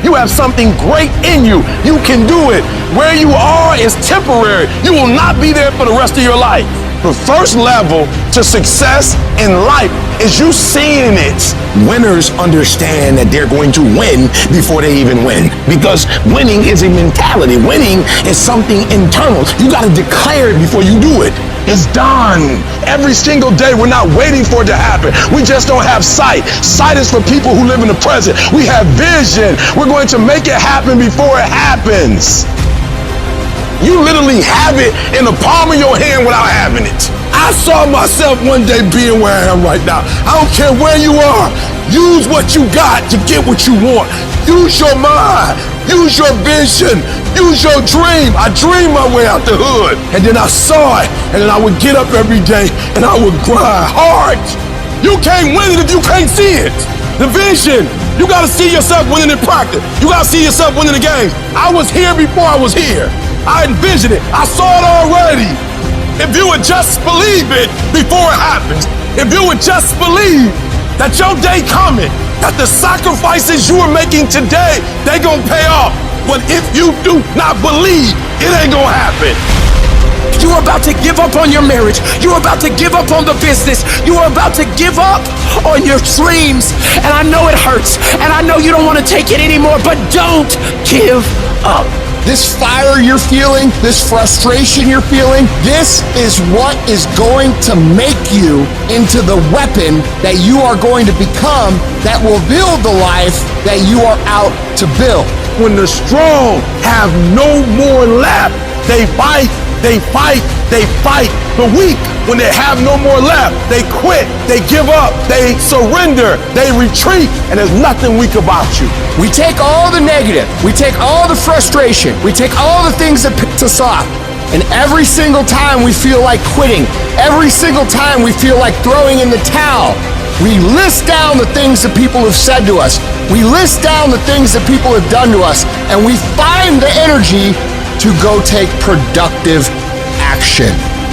You have something great in you. You can do it. Where you are is temporary. You will not be there for the rest of your life. The first level to success in life is you seeing it. Winners understand that they're going to win before they even win, because winning is a mentality. Winning is something internal. You got to declare it before you do it. It's done. Every single day, we're not waiting for it to happen. We just don't have sight. Sight is for people who live in the present. We have vision. We're going to make it happen before it happens. You literally have it in the palm of your hand without having it. I saw myself one day being where I am right now. I don't care where you are. Use what you got to get what you want. Use your mind. Use your vision. Use your dream. I dreamed my way out the hood, and then I saw it, and then I would get up every day, and I would grind hard. You can't win it if you can't see it. The vision. You got to see yourself winning in practice. You got to see yourself winning the games. I was here before I was here. I envisioned it. I saw it already. If you would just believe it before it happens, if you would just believe that your day coming, that the sacrifices you are making today, they gonna pay off. But if you do not believe, it ain't gonna happen. You're about to give up on your marriage. You're about to give up on the business. You are about to give up on your dreams. And I know it hurts. And I know you don't want to take it anymore, but don't give up. This fire you're feeling, this frustration you're feeling, this is what is going to make you into the weapon that you are going to become, that will build the life that you are out to build. When the strong have no more left, they fight, they fight, they fight. The weak, when they have no more left, they quit, they give up, they surrender, they retreat, and there's nothing weak about you. We take all the negative, we take all the frustration, we take all the things that piss us off, and every single time we feel like quitting, every single time we feel like throwing in the towel, we list down the things that people have said to us, we list down the things that people have done to us, and we find the energy to go take productive action.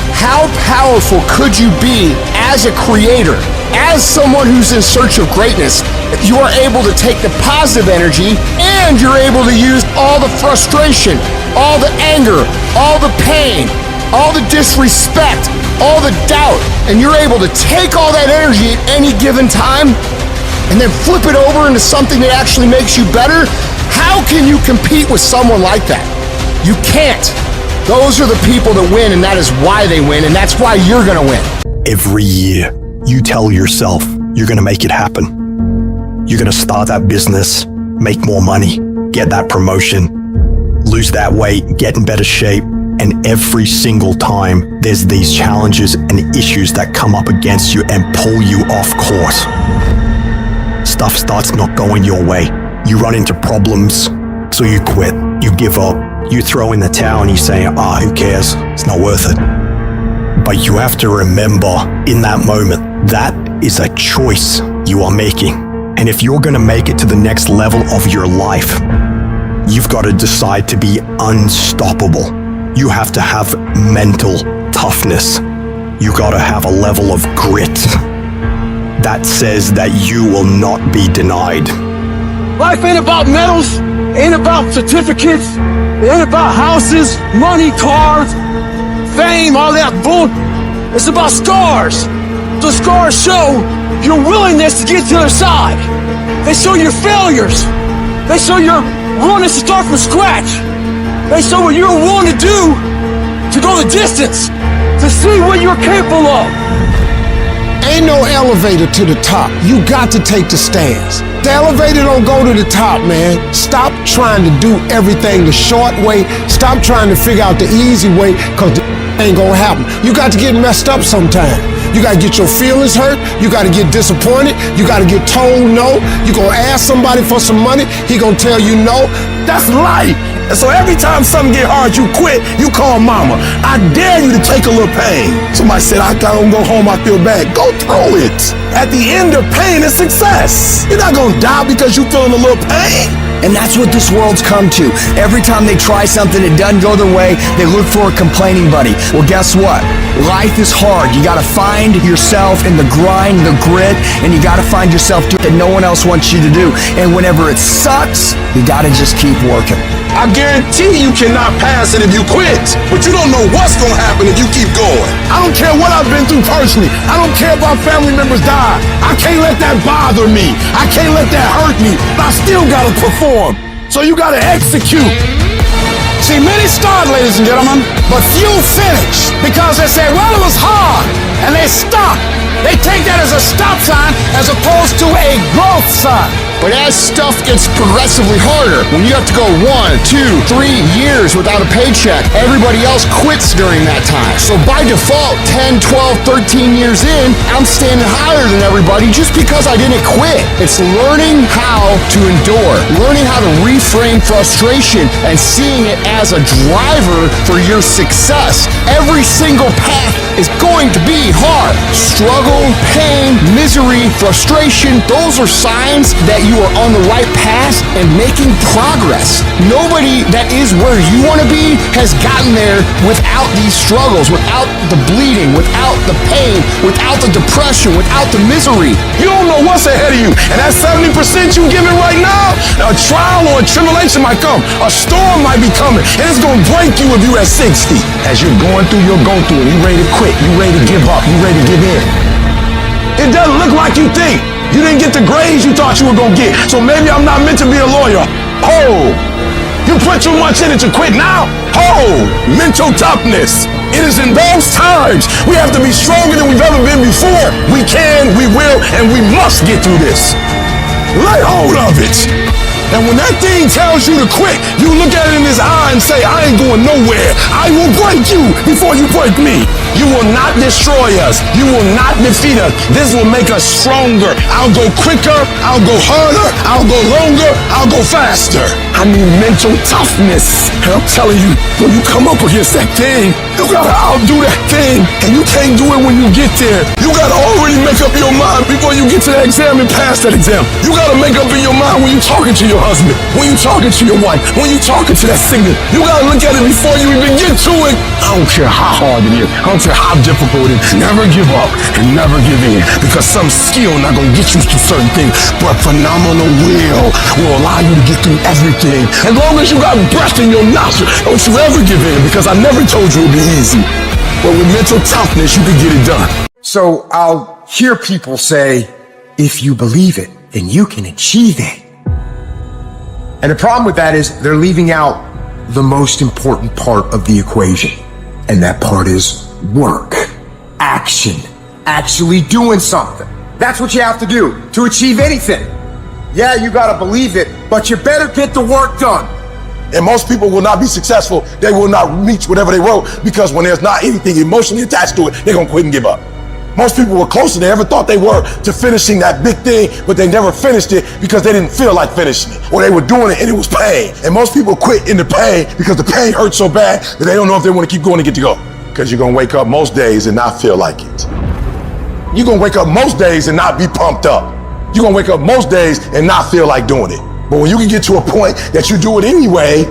How powerful could you be as a creator, as someone who's in search of greatness, if you are able to take the positive energy and you're able to use all the frustration, all the anger, all the pain, all the disrespect, all the doubt, and you're able to take all that energy at any given time and then flip it over into something that actually makes you better? How can you compete with someone like that? You can't. Those are the people that win, and that is why they win, and that's why you're gonna win. Every year, you tell yourself you're gonna make it happen. You're gonna start that business, make more money, get that promotion, lose that weight, get in better shape, and every single time there's these challenges and issues that come up against you and pull you off course. Stuff starts not going your way. You run into problems, so you quit, you give up. You throw in the towel and you say, who cares? It's not worth it. But you have to remember in that moment, that is a choice you are making. And if you're gonna make it to the next level of your life, you've got to decide to be unstoppable. You have to have mental toughness. You got to have a level of grit that says that you will not be denied. Life ain't about medals, ain't about certificates, it ain't about houses, money, cars, fame, all that bull. It's about scars. The scars show your willingness to get to the other side. They show your failures. They show your willingness to start from scratch. They show what you're willing to do to go the distance, to to see what you're capable of. Ain't no elevator to the top. You got to take the stairs. The elevator don't go to the top, man. Stop trying to do everything the short way. Stop trying to figure out the easy way, because the ain't gonna happen. You got to get messed up sometime. You got to get your feelings hurt. You got to get disappointed. You got to get told no. You gonna ask somebody for some money. He gonna tell you no. That's life. And so every time something get hard, you quit, you call mama. I dare you to take a little pain. Somebody said, I don't go home, I feel bad. Go through it. At the end of pain is success. You're not gonna die because you feeling a little pain. And that's what this world's come to. Every time they try something, it doesn't go their way, they look for a complaining buddy. Well, guess what? Life is hard. You gotta find yourself in the grind, the grit, and you gotta find yourself doing that no one else wants you to do. And whenever it sucks, you gotta just keep working. I guarantee you cannot pass it if you quit, but you don't know what's gonna happen if you keep going. I don't care what I've been through personally. I don't care if our family members die. I can't let that bother me. I can't let that hurt me. But I still gotta perform. So you gotta execute. See, many start, ladies and gentlemen, but few finish because they say, well, it was hard, and they stop. They take that as a stop sign as opposed to a growth sign. But as stuff gets progressively harder, when you have to go 1, 2, 3 years without a paycheck, everybody else quits during that time. So by default, 10, 12, 13 years in, I'm standing higher than everybody just because I didn't quit. It's learning how to endure, learning how to reframe frustration and seeing it as a driver for your success. Every single path is going to be hard. Struggle, pain, misery, frustration, those are signs that you are on the right path and making progress. Nobody that is where you want to be has gotten there without these struggles, without the bleeding, without the pain, without the depression, without the misery. You don't know what's ahead of you, and that 70% you giving right now, a trial or a tribulation might come. A storm might be coming, and it's gonna break you if you at 60. As you're going through, you're going through it. You ready to quit, you ready to give up, you ready to give in. It doesn't look like you think. You didn't get the grades you thought you were gonna get, so maybe I'm not meant to be a lawyer. Oh, you put too much in it to quit now? Oh, mental toughness. It is in those times we have to be stronger than we've ever been before. We can, we will, and we must get through this. Lay hold of it. And when that thing tells you to quit, you look at it in his eye and say, I ain't going nowhere. I will break you before you break me. You will not destroy us. You will not defeat us. This will make us stronger. I'll go quicker. I'll go harder. I'll go longer. I'll go faster. I need mental toughness. And I'm telling you, when you come up against that thing, you gotta outdo that thing. And you can't do it when you get there. You gotta already make up your mind before you get to that exam and pass that exam. You gotta make up in your mind when you're talking to your husband, when you're talking to your wife, when you're talking to that singer. You gotta look at it before you even get to it. I don't care how hard it is. I don't care how difficult it is. Never give up and never give in, because some skill not gonna get you to certain things, but phenomenal will allow you to get through everything. As long as you got breath in your nostrils, don't you ever give in, because I never told you it'd be easy. But with mental toughness, you can get it done. So I'll hear people say, if you believe it, then you can achieve it. And the problem with that is they're leaving out the most important part of the equation. And that part is work, action, actually doing something. That's what you have to do to achieve anything. Yeah, you gotta believe it, but you better get the work done. And most people will not be successful. They will not reach whatever they wrote, because when there's not anything emotionally attached to it, they're gonna quit and give up. Most people were closer than they ever thought they were to finishing that big thing, but they never finished it because they didn't feel like finishing it, or they were doing it and it was pain. And most people quit in the pain because the pain hurts so bad that they don't know if they want to keep going to get to go. Because you're gonna wake up most days and not feel like it. You're gonna wake up most days and not be pumped up. You're gonna wake up most days and not feel like doing it. But when you can get to a point that you do it anyway,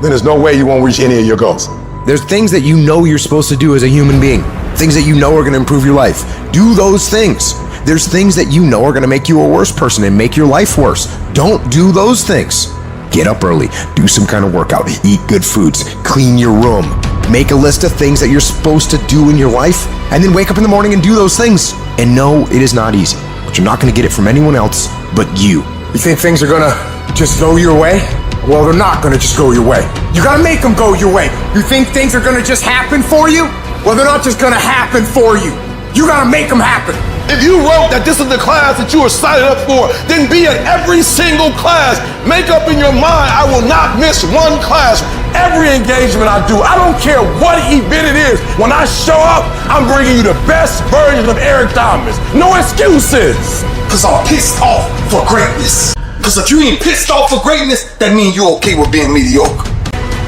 then there's no way you won't reach any of your goals. There's things that you know you're supposed to do as a human being. Things that you know are gonna improve your life. Do those things. There's things that you know are gonna make you a worse person and make your life worse. Don't do those things. Get up early, do some kind of workout, eat good foods, clean your room, make a list of things that you're supposed to do in your life, and then wake up in the morning and do those things. And no, it is not easy, but you're not gonna get it from anyone else but you. You think things are gonna just go your way? Well, they're not gonna just go your way. You gotta make them go your way. You think things are gonna just happen for you? Well, they're not just gonna happen for you. You gotta make them happen. If you wrote that this is the class that you were signed up for, then be at every single class. Make up in your mind, I will not miss one class. Every engagement I do, I don't care what event it is. When I show up, I'm bringing you the best version of Eric Thomas. No excuses. Cause I'm pissed off for greatness. Cause if you ain't pissed off for greatness, that means you're okay with being mediocre.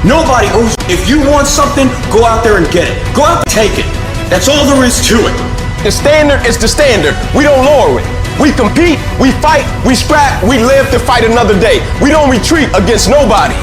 Nobody owes you. If you want something, go out there and get it. Go out and take it. That's all there is to it. The standard is the standard. We don't lower it. We compete, we fight, we scrap, we live to fight another day. We don't retreat against nobody.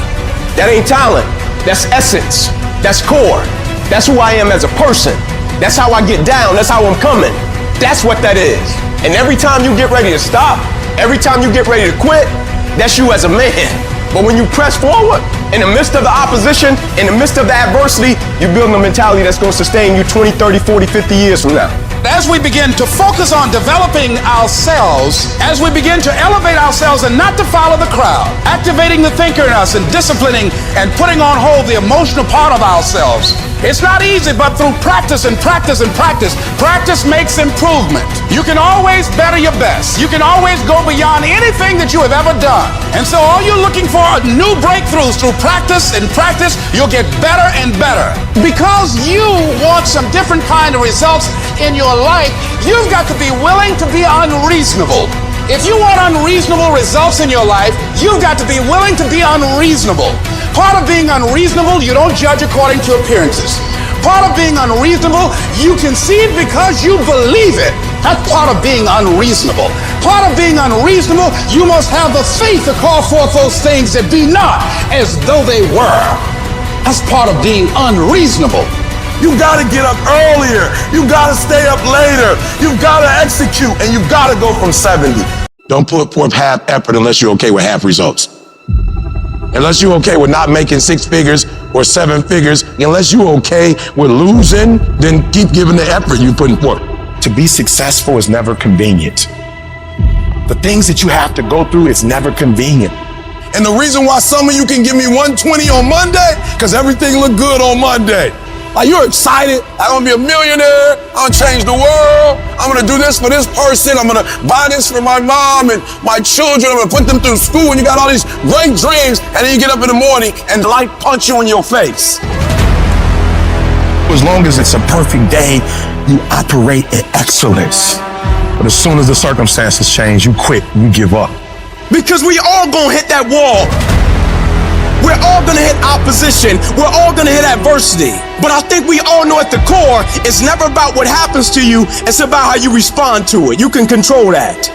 That ain't talent. That's essence. That's core. That's who I am as a person. That's how I get down. That's how I'm coming. That's what that is. And every time you get ready to stop, every time you get ready to quit, that's you as a man. But when you press forward, in the midst of the opposition, in the midst of the adversity, you build a mentality that's going to sustain you 20, 30, 40, 50 years from now. As we begin to focus on developing ourselves, as we begin to elevate ourselves and not to follow the crowd, activating the thinker in us and disciplining and putting on hold the emotional part of ourselves, it's not easy, but through practice and practice and practice, practice makes improvement. You can always better your best. You can always go beyond anything that you have ever done. And so all you're looking for are new breakthroughs through practice and practice. You'll get better and better. Because you want some different kind of results in your life, you've got to be willing to be unreasonable. If you want unreasonable results in your life, you've got to be willing to be unreasonable. Part of being unreasonable, you don't judge according to appearances. Part of being unreasonable, you concede because you believe it. That's part of being unreasonable. Part of being unreasonable, you must have the faith to call forth those things that be not as though they were. That's part of being unreasonable. You gotta get up earlier. You gotta stay up later. You gotta execute, and you gotta go from 70. Don't put forth half effort unless you're okay with half results. Unless you're okay with not making 6 figures or 7 figures, unless you're okay with losing, then keep giving the effort you putting forth. To be successful is never convenient. The things that you have to go through is never convenient. And the reason why some of you can give me 120 on Monday, because everything look good on Monday. Like, you're excited. I'm gonna be a millionaire. I'm gonna change the world. I'm gonna do this for this person. I'm gonna buy this for my mom and my children. I'm gonna put them through school. And you got all these great dreams. And then you get up in the morning and life punch you in your face. As long as it's a perfect day, you operate in excellence. But as soon as the circumstances change, you quit, you give up. Because we all gonna hit that wall. We're all gonna hit opposition. We're all gonna hit adversity. But I think we all know at the core, it's never about what happens to you, it's about how you respond to it. You can control that.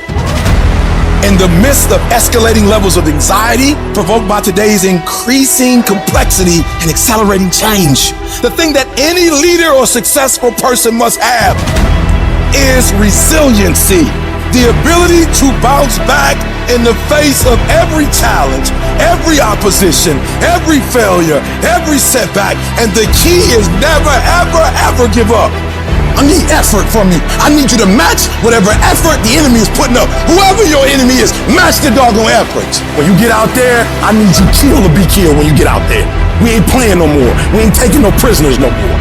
In the midst of escalating levels of anxiety provoked by today's increasing complexity and accelerating change, the thing that any leader or successful person must have is resiliency. The ability to bounce back in the face of every challenge, every opposition, every failure, every setback. And the key is never, ever, ever give up. I need effort from you. I need you to match whatever effort the enemy is putting up. Whoever your enemy is, match the doggone effort. When you get out there, I need you kill or be killed when you get out there. We ain't playing no more. We ain't taking no prisoners no more.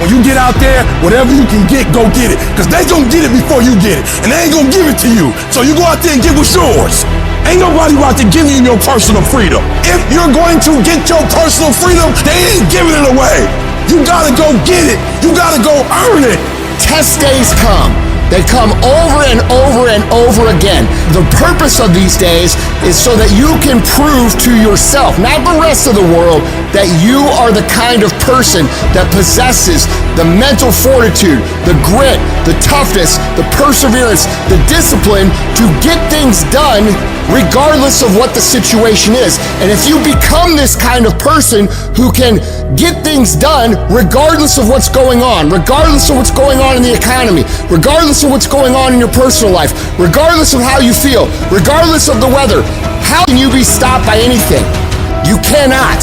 When you get out there, whatever you can get, go get it. Because they gonna get it before you get it. And they ain't gonna give it to you. So you go out there and get what's yours. Ain't nobody out there giving you your personal freedom. If you're going to get your personal freedom, they ain't giving it away. You gotta go get it. You gotta go earn it. Test days come. They come over and over and over again. The purpose of these days is so that you can prove to yourself, not the rest of the world, that you are the kind of person that possesses the mental fortitude, the grit, the toughness, the perseverance, the discipline to get things done regardless of what the situation is. And if you become this kind of person who can get things done regardless of what's going on, regardless of what's going on in the economy, regardless of what's going on in your personal life, regardless of how you feel, regardless of the weather, how can you be stopped by anything? You cannot.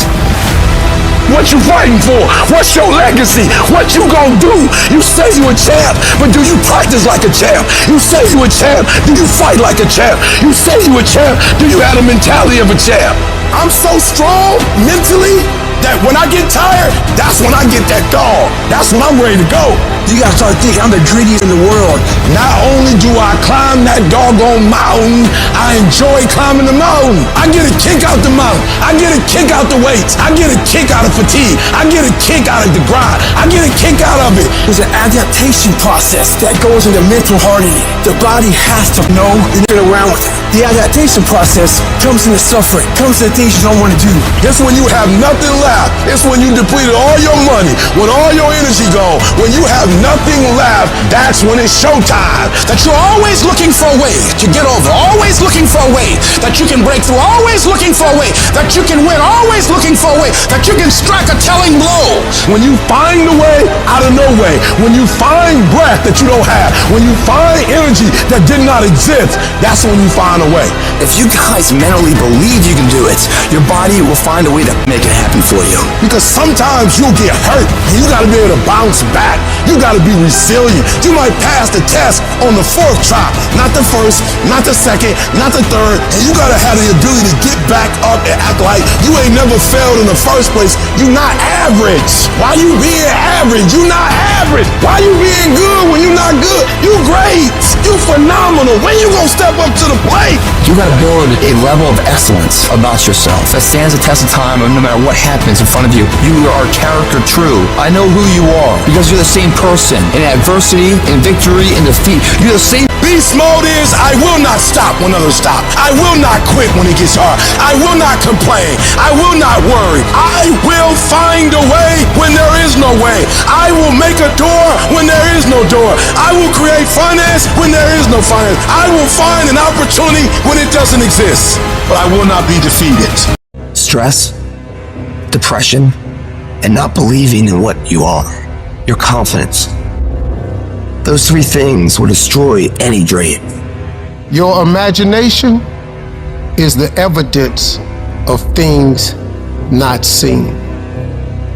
What you fighting for? What's your legacy? What you gonna do? You say you a champ, but do you practice like a champ? You say you a champ, do you fight like a champ? You say you a champ, do you have the mentality of a champ? I'm so strong mentally that when I get tired, that's when I get that dog. That's when I'm ready to go. You gotta start thinking, I'm the greediest in the world. Not only do I climb that doggone mountain, I enjoy climbing the mountain. I get a kick out the mountain. I get a kick out the weights. I get a kick out of fatigue. I get a kick out of the grind. I get a kick out of it. There's an adaptation process that goes into mental hardening. The body has to know and get around with it. The adaptation process comes into suffering, comes into things you don't want to do. It's when you have nothing left. It's when you depleted all your money, when all your energy gone, when you have nothing left, that's when it's showtime. That you're always looking for a way to get over, always looking for a way that you can break through, always looking for a way that you can win, always looking for a way that you can strike a telling blow. When you find a way out of no way, when you find breath that you don't have, when you find energy that did not exist, that's when you find a way. If you guys mentally believe you can do it, your body will find a way to make it happen for you. Because sometimes you'll get hurt and you gotta be able to bounce back. You gotta be resilient. You might pass the test on the 4th try, not the 1st, not the 2nd, not the 3rd, and you gotta have the ability to get back up and act like you ain't never failed in the first place. You not average. Why you being average? You not average. Why you being good when you not good? You great. You phenomenal. When you gonna step up to the plate? You gotta build a level of excellence about yourself that stands the test of time, and no matter what happens in front of you, you are character true. I know who you are because you're the same person in adversity, in victory, in defeat. You're the same. Beast mode is I will not stop when others stop. I will not quit when it gets hard. I will not complain. I will not worry. I will find a way when there is no way. I will make a door when there is no door. I will create finance when there is no finance. I will find an opportunity when it doesn't exist. But I will not be defeated. Stress, depression, and not believing in what you are, your confidence. Those 3 things will destroy any dream. Your imagination is the evidence of things not seen.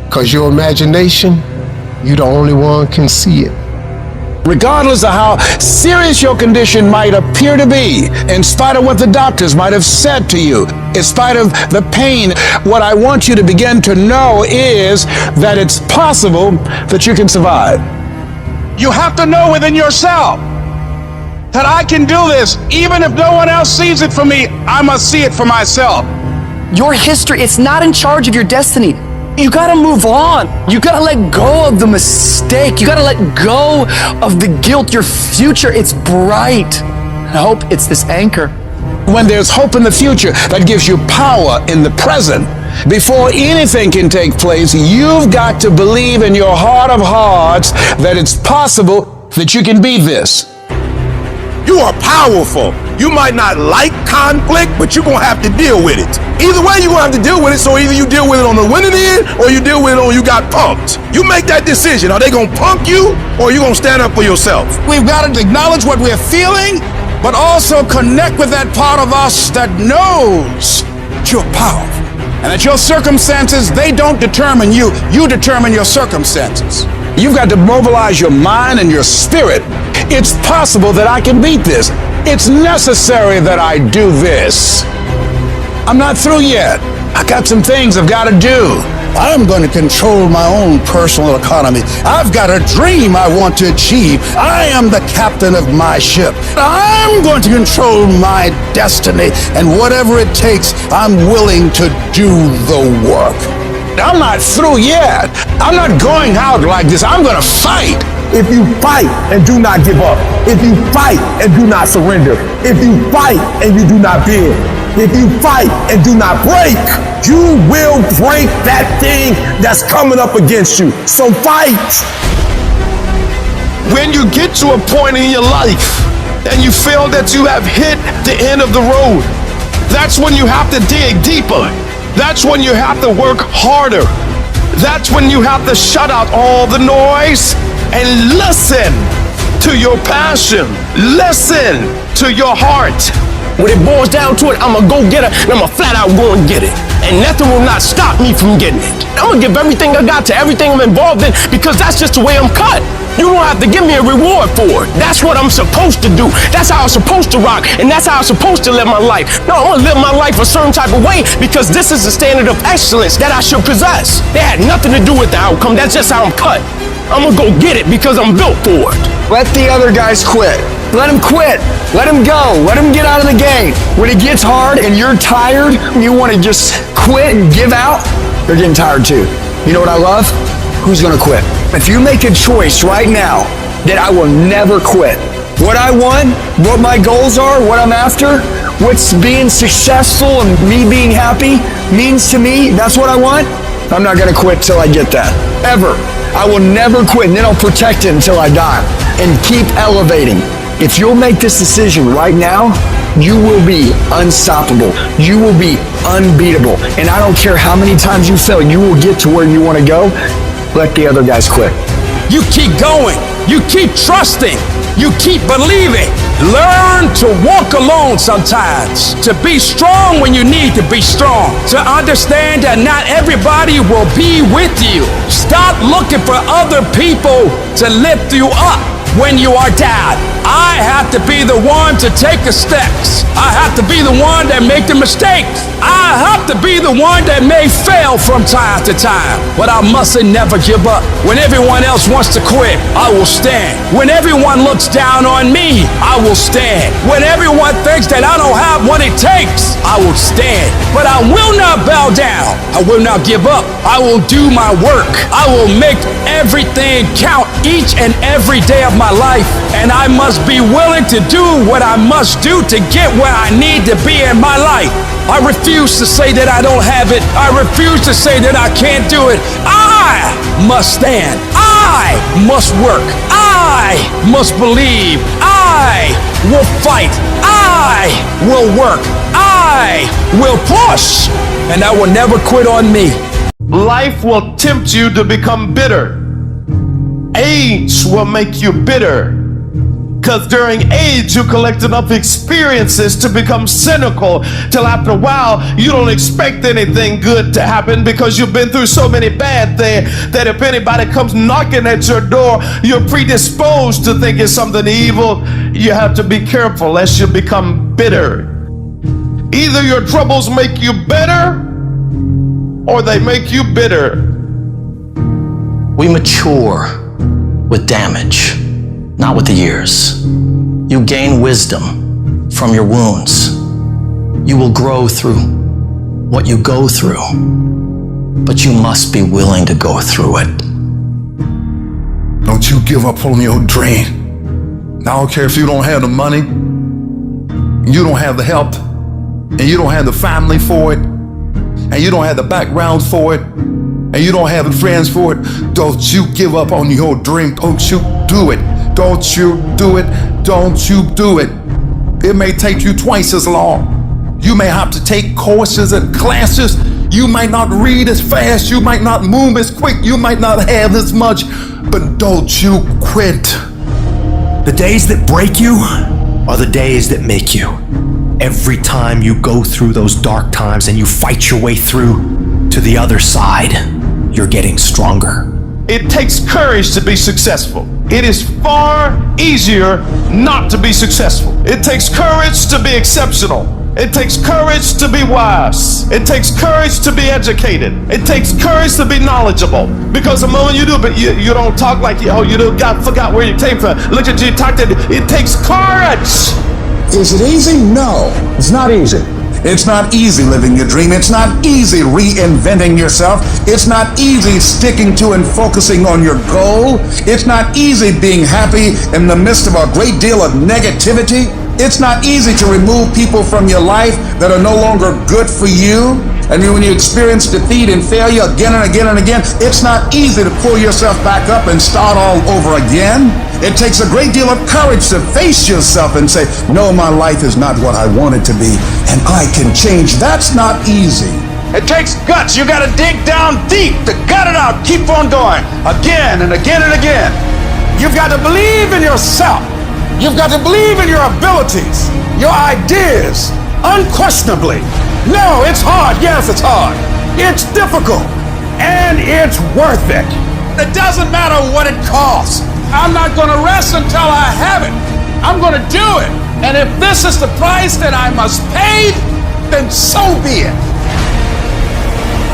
Because your imagination, you're the only one can see it. Regardless of how serious your condition might appear to be, in spite of what the doctors might have said to you, in spite of the pain, what I want you to begin to know is that it's possible that you can survive. You have to know within yourself that I can do this. Even if no one else sees it for me, I must see it for myself. Your history, it's not in charge of your destiny. You gotta move on. You gotta let go of the mistake. You gotta let go of the guilt. Your future, it's bright. I hope it's this anchor. When there's hope in the future, that gives you power in the present. Before anything can take place, you've got to believe in your heart of hearts that it's possible that you can be this. You are powerful. You might not like conflict, but you're gonna have to deal with it. Either way, you're gonna have to deal with it, so either you deal with it on the winning end, or you deal with it on you got punked. You make that decision. Are they gonna punk you, or are you gonna stand up for yourself? We've got to acknowledge what we're feeling, but also connect with that part of us that knows that you're powerful. And that your circumstances, they don't determine you. You determine your circumstances. You've got to mobilize your mind and your spirit. It's possible that I can beat this. It's necessary that I do this. I'm not through yet. I got some things I've got to do. I'm going to control my own personal economy. I've got a dream I want to achieve. I am the captain of my ship. I'm going to control my destiny, and whatever it takes, I'm willing to do the work. I'm not through yet. I'm not going out like this. I'm going to fight. If you fight and do not give up, if you fight and do not surrender, if you fight and you do not bend, if you fight and do not break, you will break that thing that's coming up against you. So fight. When you get to a point in your life and you feel that you have hit the end of the road, that's when you have to dig deeper. That's when you have to work harder. That's when you have to shut out all the noise and listen to your passion. Listen to your heart. When it boils down to it, I'm a go-getter, and I'm a flat-out go and get it. And nothing will not stop me from getting it. I'm gonna give everything I got to everything I'm involved in because that's just the way I'm cut. You don't have to give me a reward for it. That's what I'm supposed to do. That's how I'm supposed to rock, and that's how I'm supposed to live my life. No, I'm gonna live my life a certain type of way because this is the standard of excellence that I should possess. They had nothing to do with the outcome. That's just how I'm cut. I'm gonna go get it because I'm built for it. Let the other guys quit. Let them quit. Let them go. Let them get out of the game. When it gets hard and you're tired, you want to just quit and give out, they're getting tired too. You know what I love? Who's going to quit? If you make a choice right now that I will never quit, what I want, what my goals are, what I'm after, what's being successful and me being happy means to me, that's what I want, I'm not going to quit till I get that. Ever. I will never quit, and then I'll protect it until I die and keep elevating. If you'll make this decision right now, you will be unstoppable. You will be unbeatable. And I don't care how many times you fail, you will get to where you want to go. Let the other guys quit. You keep going. You keep trusting. You keep believing. Learn to walk alone sometimes. To be strong when you need to be strong. To understand that not everybody will be with you. Stop looking for other people to lift you up when you are down. I have to be the one to take the steps. I have to be the one that make the mistakes. I have to be the one that may fail from time to time. But I mustn't never give up. When everyone else wants to quit, I will stand. When everyone looks down on me, I will stand. When everyone thinks that I don't have what it takes, I will stand. But I will not bow down. I will not give up. I will do my work. I will make everything count each and every day of my life. And I must be willing to do what I must do to get where I need to be in my life. I refuse to say that I don't have it. I refuse to say that I can't do it. I must stand. I must work. I must believe. I will fight. I will work. I will push. And I will never quit on me. Life will tempt you to become bitter. Age will make you bitter. Because during age, you collect enough experiences to become cynical till after a while, you don't expect anything good to happen because you've been through so many bad things that if anybody comes knocking at your door, you're predisposed to think it's something evil. You have to be careful lest you become bitter. Either your troubles make you better or they make you bitter. We mature with damage, not with the years. You gain wisdom from your wounds. You will grow through what you go through, but you must be willing to go through it. Don't you give up on your dream. I don't care if you don't have the money, you don't have the help, and you don't have the family for it, and you don't have the background for it, and you don't have the friends for it. Don't you give up on your dream. Don't you do it. Don't you do it. Don't you do it. It may take you twice as long. You may have to take courses and classes. You might not read as fast. You might not move as quick. You might not have as much. But don't you quit. The days that break you are the days that make you. Every time you go through those dark times and you fight your way through to the other side, you're getting stronger. It takes courage to be successful. It is far easier not to be successful. It takes courage to be exceptional. It takes courage to be wise. It takes courage to be educated. It takes courage to be knowledgeable. Because the moment you do, but you don't talk like you forgot where you came from. Look at you, talk to it takes courage. Is it easy? No, it's not easy. It's not easy living your dream. It's not easy reinventing yourself. It's not easy sticking to and focusing on your goal. It's not easy being happy in the midst of a great deal of negativity. It's not easy to remove people from your life that are no longer good for you. And when you experience defeat and failure again and again and again, it's not easy to pull yourself back up and start all over again. It takes a great deal of courage to face yourself and say, no, my life is not what I want it to be, and I can change. That's not easy. It takes guts. You got to dig down deep to gut it out. Keep on going again and again and again. You've got to believe in yourself. You've got to believe in your abilities, your ideas, unquestionably. No, it's hard. Yes, it's hard. It's difficult. And it's worth it. It doesn't matter what it costs. I'm not going to rest until I have it. I'm going to do it. And if this is the price that I must pay, then so be it.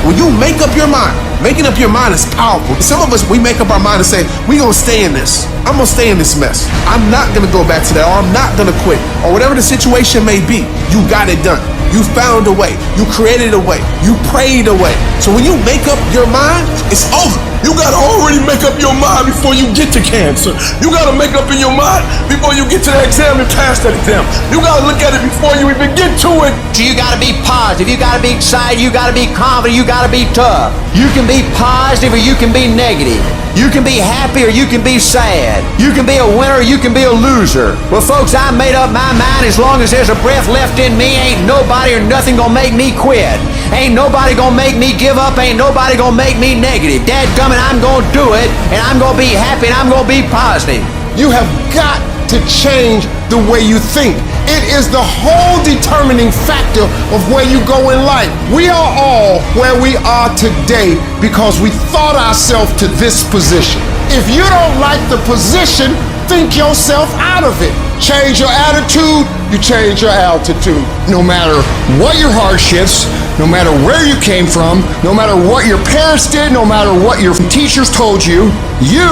When you make up your mind, making up your mind is powerful. Some of us, we make up our mind and say, we gonna stay in this. I'm gonna stay in this mess. I'm not gonna go back to that, or I'm not gonna quit, or whatever the situation may be. You got it done. You found a way. You created a way. You prayed a way. So when you make up your mind, it's over. You gotta already make up your mind before you get to cancer. You gotta make up in your mind before you get to that exam and pass that exam. You gotta look at it before you even get to it. So you gotta be positive, you gotta be excited, you gotta be confident, you gotta be tough. You can be positive or you can be negative. You can be happy or you can be sad. You can be a winner or you can be a loser. Well, folks, I made up my mind. As long as there's a breath left in me, ain't nobody or nothing gonna make me quit. Ain't nobody gonna make me give up. Ain't nobody gonna make me negative. Dadgummit, I'm gonna do it, and I'm gonna be happy, and I'm gonna be positive. You have got to change the way you think. It is the whole determining factor of where you go in life. We are all where we are today because we thought ourselves to this position. If you don't like the position, think yourself out of it. Change your attitude, you change your altitude. No matter what your hardships, no matter where you came from, no matter what your parents did, no matter what your teachers told you, you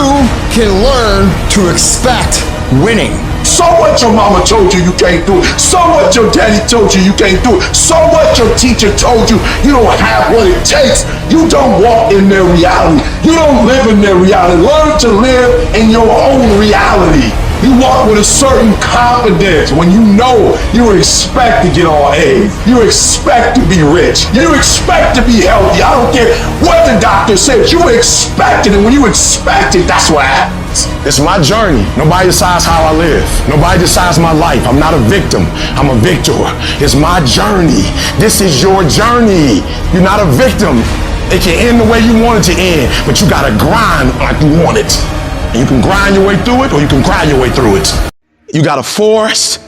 can learn to expect winning. So what your mama told you can't do it. So what your daddy told you can't do it. So what your teacher told you don't have what it takes. You don't walk in their reality. You don't live in their reality. Learn to live in your own reality. You walk with a certain confidence when you know you expect to get all A's. You expect to be rich. You expect to be healthy. I don't care what the doctor says. You expect it, and when you expect it, that's what happens. It's my journey. Nobody decides how I live. Nobody decides my life. I'm not a victim. I'm a victor. It's my journey. This is your journey. You're not a victim. It can end the way you want it to end, but you gotta grind like you want it. And you can grind your way through it, or you can cry your way through it. You got a forest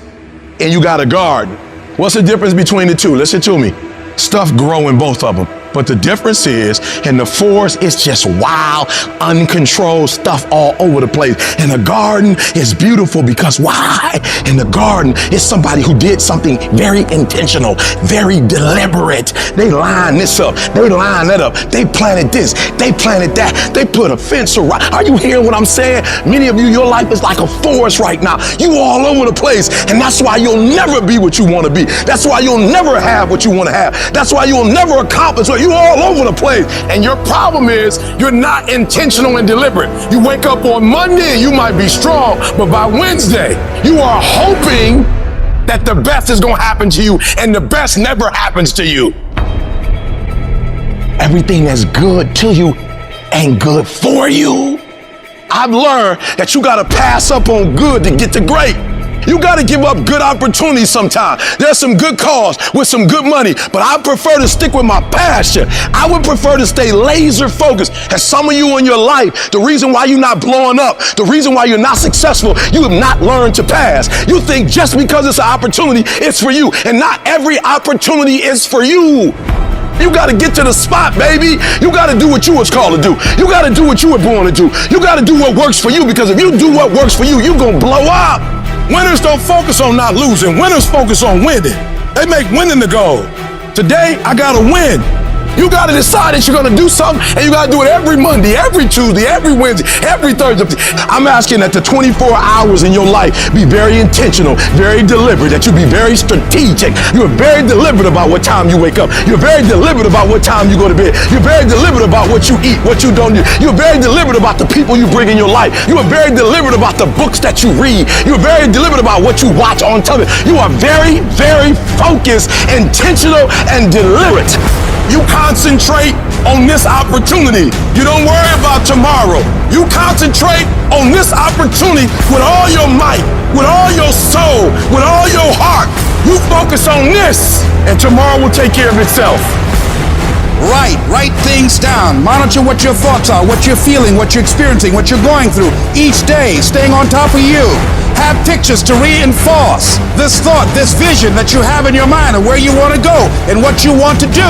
and you got a garden. What's the difference between the two? Listen to me. Stuff grow in both of them. But the difference is, in the forest, it's just wild, uncontrolled stuff all over the place. And the garden is beautiful because why? In the garden, it's somebody who did something very intentional, very deliberate. They line this up, they line that up, they planted this, they planted that, they put a fence around. Are you hearing what I'm saying? Many of you, your life is like a forest right now. You all over the place, and that's why you'll never be what you want to be. That's why you'll never have what you want to have. That's why you'll never accomplish what you all over the place. And your problem is you're not intentional and deliberate. You wake up on Monday and you might be strong, but by Wednesday, you are hoping that the best is going to happen to you, and the best never happens to you. Everything that's good to you ain't good for you. I've learned that you got to pass up on good to get to great. You got to give up good opportunities sometimes. There's some good cause with some good money, but I prefer to stick with my passion. I would prefer to stay laser focused. And some of you in your life, the reason why you're not blowing up, the reason why you're not successful, you have not learned to pass. You think just because it's an opportunity, it's for you. And not every opportunity is for you. You got to get to the spot, baby. You got to do what you was called to do. You got to do what you were born to do. You got to do what works for you, because if you do what works for you, you're going to blow up. Winners don't focus on not losing. Winners focus on winning. They make winning the goal. Today, I got to win. You got to decide that you're going to do something, and you got to do it every Monday, every Tuesday, every Wednesday, every Thursday. I'm asking that the 24 hours in your life be very intentional, very deliberate, that you be very strategic. You're very deliberate about what time you wake up. You're very deliberate about what time you go to bed. You're very deliberate about what you eat, what you don't eat. You're very deliberate about the people you bring in your life. You are very deliberate about the books that you read. You're very deliberate about what you watch on television. You are very, very focused, intentional, and deliberate. You concentrate on this opportunity. You don't worry about tomorrow. You concentrate on this opportunity with all your might, with all your soul, with all your heart. You focus on this, and tomorrow will take care of itself. Write things down. Monitor what your thoughts are, what you're feeling, what you're experiencing, what you're going through each day, staying on top of you. Have pictures to reinforce this thought, this vision that you have in your mind of where you want to go and what you want to do.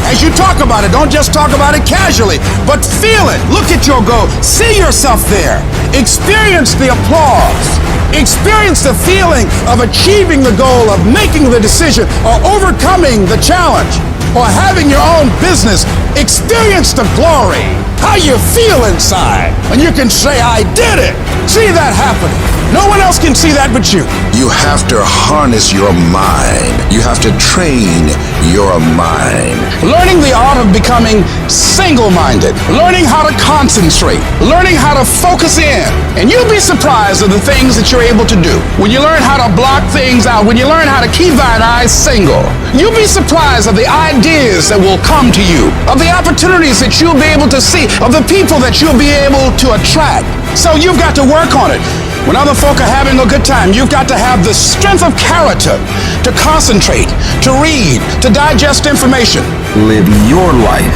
As you talk about it, don't just talk about it casually, but feel it. Look at your goal. See yourself there. Experience the applause. Experience the feeling of achieving the goal, of making the decision, or overcoming the challenge, or having your own business. Experience the glory. How you feel inside. And you can say, I did it. See that happening. No one else can see that but you. You have to harness your mind. You have to train your mind. Learning the art of becoming single-minded. Learning how to concentrate. Learning how to focus in. And you'll be surprised at the things that you're able to do. When you learn how to block things out, when you learn how to keep thine eyes single, you'll be surprised of the ideas that will come to you, of the opportunities that you'll be able to see, of the people that you'll be able to attract. So you've got to work on it. When other folk are having a good time, you've got to have the strength of character to concentrate, to read, to digest information. Live your life.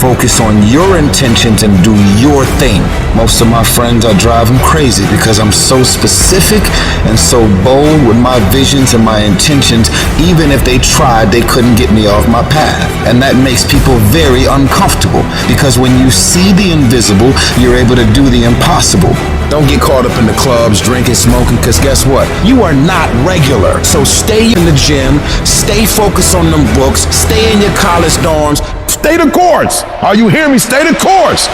Focus on your intentions and do your thing. Most of my friends are driving crazy because I'm so specific and so bold with my visions and my intentions. Even if they tried, they couldn't get me off my path. And that makes people very uncomfortable because when you see the invisible, you're able to do the impossible. Don't get caught up in the clubs, drinking, smoking, because guess what? You are not regular. So stay in the gym, stay focused on them books, stay in your college dorms. Stay the course. Are you hearing me? Stay the course.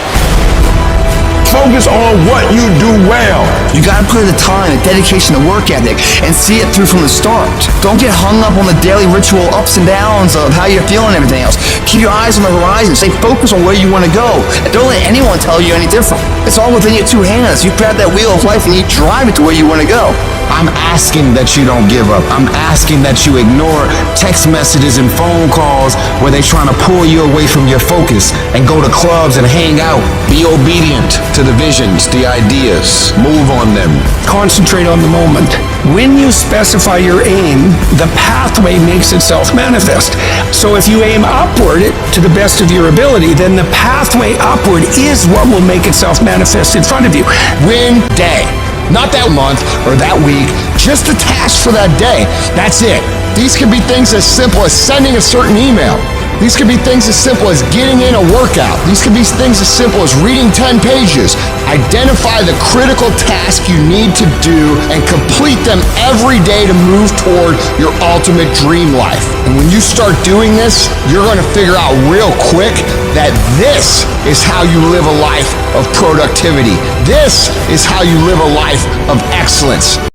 Focus on what you do well. You gotta put in the time, the dedication, the work ethic, and see it through from the start. Don't get hung up on the daily ritual ups and downs of how you're feeling and everything else. Keep your eyes on the horizon. Stay focused on where you want to go. And don't let anyone tell you any different. It's all within your two hands. You grab that wheel of life and you drive it to where you want to go. I'm asking that you don't give up. I'm asking that you ignore text messages and phone calls where they're trying to pull you away from your focus and go to clubs and hang out. Be obedient to the visions, the ideas. Move on them. Concentrate on the moment. When you specify your aim, the pathway makes itself manifest. So if you aim upward to the best of your ability, then the pathway upward is what will make itself manifest in front of you. Win day. Not that month or that week, just the task for that day. That's it. These can be things as simple as sending a certain email. These can be things as simple as getting in a workout. These can be things as simple as reading 10 pages. Identify the critical task you need to do and complete them every day to move toward your ultimate dream life. And when you start doing this, you're going to figure out real quick that this is how you live a life of productivity. This is how you live a life of excellence.